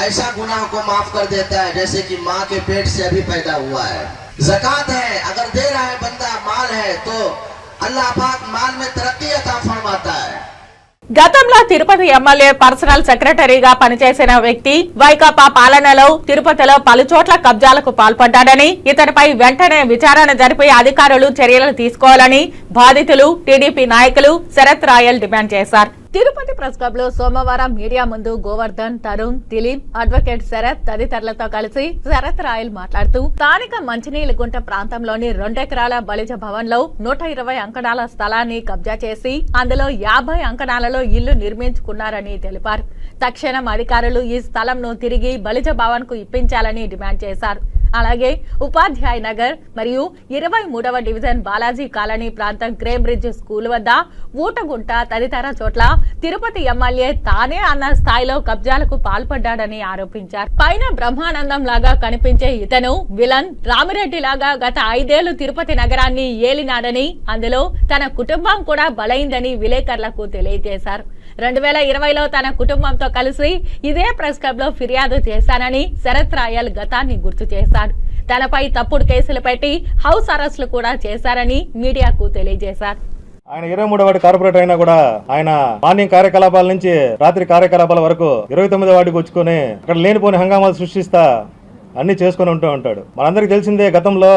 ऐसा गुनाह को माफ कर देता है जैसे कि माँ के पेट से अभी पैदा हुआ है। ज़कात है, अगर दे रहा है बंदा, माल है तो अल्लाह पाक माल में तरक्की अता फरमाता है।
గతంలో తిరుపతి ఎమ్మెల్యే పర్సనల్ సెక్రటరీగా పనిచేసిన వ్యక్తి వైకాపా పాలనలో తిరుపతిలో పలుచోట్ల కబ్జాలకు పాల్పడ్డాడని, ఇతనిపై వెంటనే విచారణ జరిపి అధికారులు చర్యలు తీసుకోవాలని బాధితులు, టీడీపీ నాయకులు శరత్ రాయల్ డిమాండ్ చేశారు. తిరుపతి ప్రెస్ క్లబ్ లో సోమవారం మీడియా ముందు గోవర్ధన్, తరుణ్, దిలీప్, అడ్వకేట్ శరత్ తదితరులతో కలిసి శరత్ రాయల్ మాట్లాడుతూ స్థానిక మంచినీళ్ల గుంట ప్రాంతంలోని 2 ఎకరాల బలిజ భవన్ లో 120 అంకణాల స్థలాన్ని కబ్జా చేసి అందులో 50 అంకణాలలో ఇల్లు నిర్మించుకున్నారని తెలిపారు. తక్షణం అధికారులు ఈ స్థలంను తిరిగి బలిజ భవన్ కు ఇప్పించాలని డిమాండ్ చేశారు. అలాగే ఉపాధ్యాయ నగర్ మరియు 23వ డివిజన్ బాలాజీ కాలనీ ప్రాంతం క్రేబ్రిడ్జ్ స్కూల్ వద్ద ఊటగుంట తదితర చోట్ల తిరుపతి ఎమ్మెల్యే తానే అన్న స్థాయిలో కబ్జాలకు పాల్పడ్డాడని ఆరోపించారు. పైన బ్రహ్మానందం లాగా కనిపించే ఇతను విలన్ రామిరెడ్డి లాగా గత 5 ఏళ్లు తిరుపతి నగరాన్ని ఏలినాడని, అందులో తన కుటుంబం కూడా బలైందని విలేకరులకు తెలియజేశారు. 2020లో తన కుటుంబంతో కలిసి ఇదే ప్రెస్ క్లబ్ లో ఫిర్యాదు చేశానని శరత్ రాయల్ గతాన్ని గుర్తు చేశారు. తనపై తప్పుడు కేసులు పెట్టి హౌస్ అరెస్టులు కూడా చేశారని మీడియాకు తెలియజేశారు.
ఆయన 23వ వార్డు కార్పొరేటర్ అయినా కూడా ఆయన మార్నింగ్ కార్యకలాపాల నుంచి రాత్రి కార్యకలాపాల వరకు 29వ వార్డుకి వచ్చుకొని అక్కడ లేనిపోని హంగామాలు సృష్టిస్తా అన్ని చేసుకుని ఉంటూ ఉంటాడు. మనందరికి తెలిసిందే, గతంలో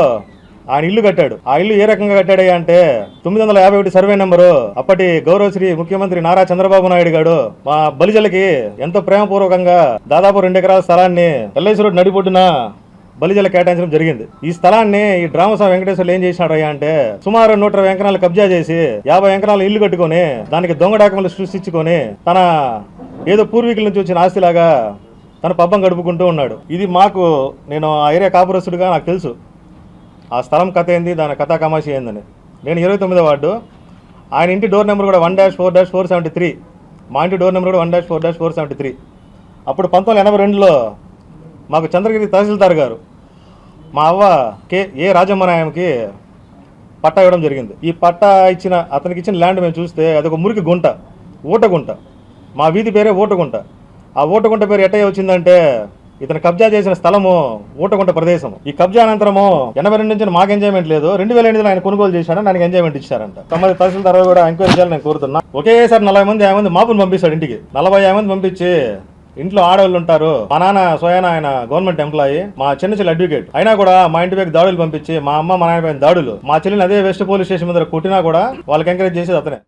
ఆయన ఇల్లు కట్టాడు. ఆ ఇల్లు ఏ రకంగా కట్టాడు అంటే 951 సర్వే నెంబరు అప్పటి గౌరవశ్రీ ముఖ్యమంత్రి నారా చంద్రబాబు నాయుడు గారు మా బలిజలకి ఎంతో ప్రేమపూర్వకంగా దాదాపు 2 ఎకరాల స్థలాన్ని ఎల్ఐసి రోడ్ నడిబొడ్డున బలిజల కేటాయించడం జరిగింది. ఈ స్థలాన్ని ఈ డ్రామస్వామి వెంకటేశ్వర్లు ఏం చేసినాడు అంటే సుమారు 120 ఎకరాలు కబ్జా చేసి 50 ఎకరాలు ఇల్లు కట్టుకొని దానికి దొంగ డాక్యుమెంట్లు సృష్టించుకొని తన ఏదో పూర్వీకుల నుంచి వచ్చిన ఆస్తిలాగా తన పబ్బం గడుపుకుంటూ ఉన్నాడు. ఇది మాకు, నేను ఆ ఏరియా కాపురస్తుడిగా నాకు తెలుసు ఆ స్థలం కథ ఏంది, దాని కథా కమాషి ఏందని. నేను 29వ వార్డు, ఆయన ఇంటి డోర్ నెంబర్ కూడా 1-4-473, మా ఇంటి డోర్ నెంబర్ కూడా 1-4-473. అప్పుడు 1982లో మాకు చంద్రగిరి తహసీల్దార్ గారు మా అవ్వ ఏ రాజమ్మనాయంకి పట్టా ఇవ్వడం జరిగింది. ఈ పట్టా అతనికి ఇచ్చిన ల్యాండ్ మేము చూస్తే అదొక మురికి గుంట, ఊటగుంట. మా వీధి పేరే ఊటగుంట. ఆ ఊటగుంట పేరు ఎట్టయ్య వచ్చిందంటే ఇతను కబ్జా చేసిన స్థలము ఊటగుంట ప్రదేశం. ఈ కబ్జా అనంతరము 82 నుంచి మాకు ఎంజాయ్మెంట్ లేదు, 2008లో ఆయన కొనుగోలు చేశాడు, నాకు ఎంజాయ్మెంట్ ఇచ్చారంట. సంబంధిత తహసీల్దార్ కూడా ఎంక్వైరీ చేయాలని నేను కోరుతున్నా. ఒకేసారి 40 మంది మాపులు పంపిస్తాడు ఇంటికి. 40 మంది పంపించి ఇంట్లో ఆడవాళ్ళు ఉంటారు. మా నాన్న స్వయాన ఆయన గవర్నమెంట్ ఎంప్లాయీ, మా చిన్న చెల్లి అడ్వకేట్ అయినా కూడా మా ఇంటి పైకి దాడులు పంపించి మా అమ్మ మా నాయన పైన దాడులు, మా చెల్లిని అదే వెస్ట్ పోలీస్ స్టేషన్ ముందర కొట్టినా కూడా వాళ్ళకి ఎంకరేజ్ చేసేది అతనే.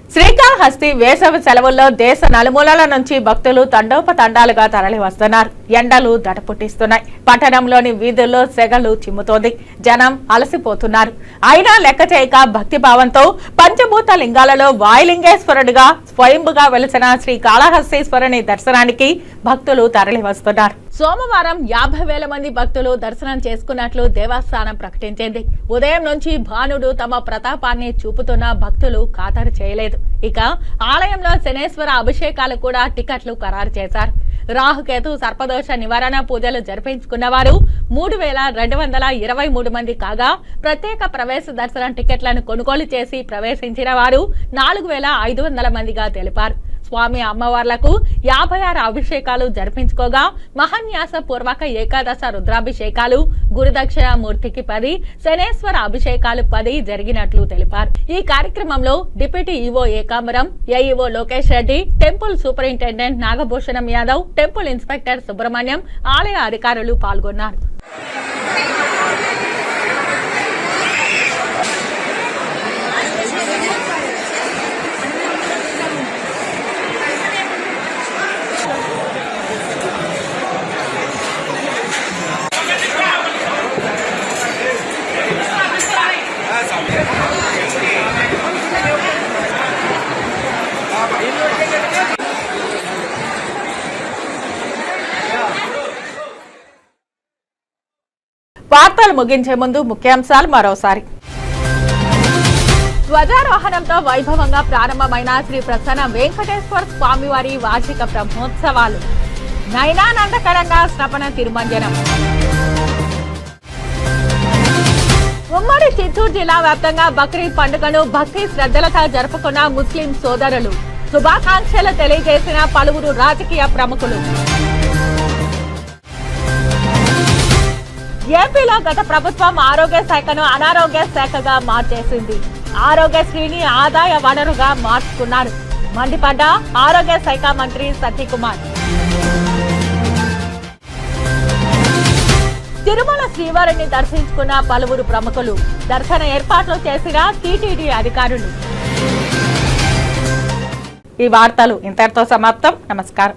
శ్రీకాళహస్తి వేసవి సెలవుల్లో దేశ నలుమూలల నుంచి భక్తులు తండోపతండాలుగా తరలి వస్తున్నారు. ఎండలు దడపుట్టిస్తున్నాయి. పట్టణంలోని వీధుల్లో సెగలు చిమ్ముతోంది. జనం అలసిపోతున్నారు. అయినా లెక్క చేయక భక్తిభావంతో పంచభూత లింగాలలో వాయులింగేశ్వరుడిగా స్వయంభుగా వెలిసిన శ్రీకాళహస్తీశ్వరుని దర్శనానికి భక్తులు తరలి వస్తున్నారు. సోమవారం 50,000 మంది భక్తులు దర్శనం చేసుకున్నట్లు దేవస్థానం ప్రకటించింది. ఉదయం నుంచి భానుడు తమ ప్రతాపాన్ని చూపుతున్న భక్తులు ఖాతరు చేయలేదు. ఇక ఆలయంలో శనేశ్వర అభిషేకాలు కూడా టికెట్లు ఖరారు చేశారు. రాహుకేతు సర్పదోష నివారణ పూజలు జరిపించుకున్న వారు 3,223 మంది కాగా ప్రత్యేక ప్రవేశ దర్శనం టికెట్లను కొనుగోలు చేసి ప్రవేశించిన వారు 4,500 మందిగా తెలిపారు. స్వామి అమ్మవార్లకు 56 అభిషేకాలు జరిపించుకోగా మహాన్యాస పూర్వక ఏకాదశ రుద్రాభిషేకాలు, గురుదక్షిణామూర్తికి 10, శనేశ్వర అభిషేకాలు 10 జరిగినట్లు తెలిపారు. ఈ కార్యక్రమంలో deputy EO Ekambaram, AEO Lokesh Reddy, temple superintendent Nagabhushanam Yadav, temple inspector Subrahmanyam, ఆలయ అధికారులు పాల్గొన్నారు. వార్తలు ముగించే ముందు ముఖ్యాంశాలు మరోసారి. ధ్వజారోహణంతో వైభవంగా ప్రారంభమైన శ్రీ ప్రసన్న వెంకటేశ్వర స్వామివారి వార్షిక బ్రహ్మోత్సవాలు. నయనానందకరంగా స్నపన తిరుమంజనం. ఉమ్మడి చిత్తూరు జిల్లా వ్యాప్తంగా బక్రీద్ పండుగను భక్తి శ్రద్ధలతో జరుపుకున్న ముస్లిం సోదరులు. శుభాకాంక్షలు తెలియజేసిన పలువురు రాజకీయ ప్రముఖులు. ఏపీలో గత ప్రభుత్వం ఆరోగ్య శాఖను అనారోగ్య శాఖగా మార్చేసింది. ఆరోగ్యశ్రీని ఆదాయ వనరుగా మార్చుకున్నారు. మండిపడ్డ ఆరోగ్య శాఖ మంత్రి సత్యకుమార్. తిరుమల శ్రీవారిని దర్శించుకున్న పలువురు ప్రముఖులు. దర్శన ఏర్పాట్లు చేసిన టీటీడీ అధికారులు. ఈ వార్తలు ఇంతటితో సమాప్తం. నమస్కారం.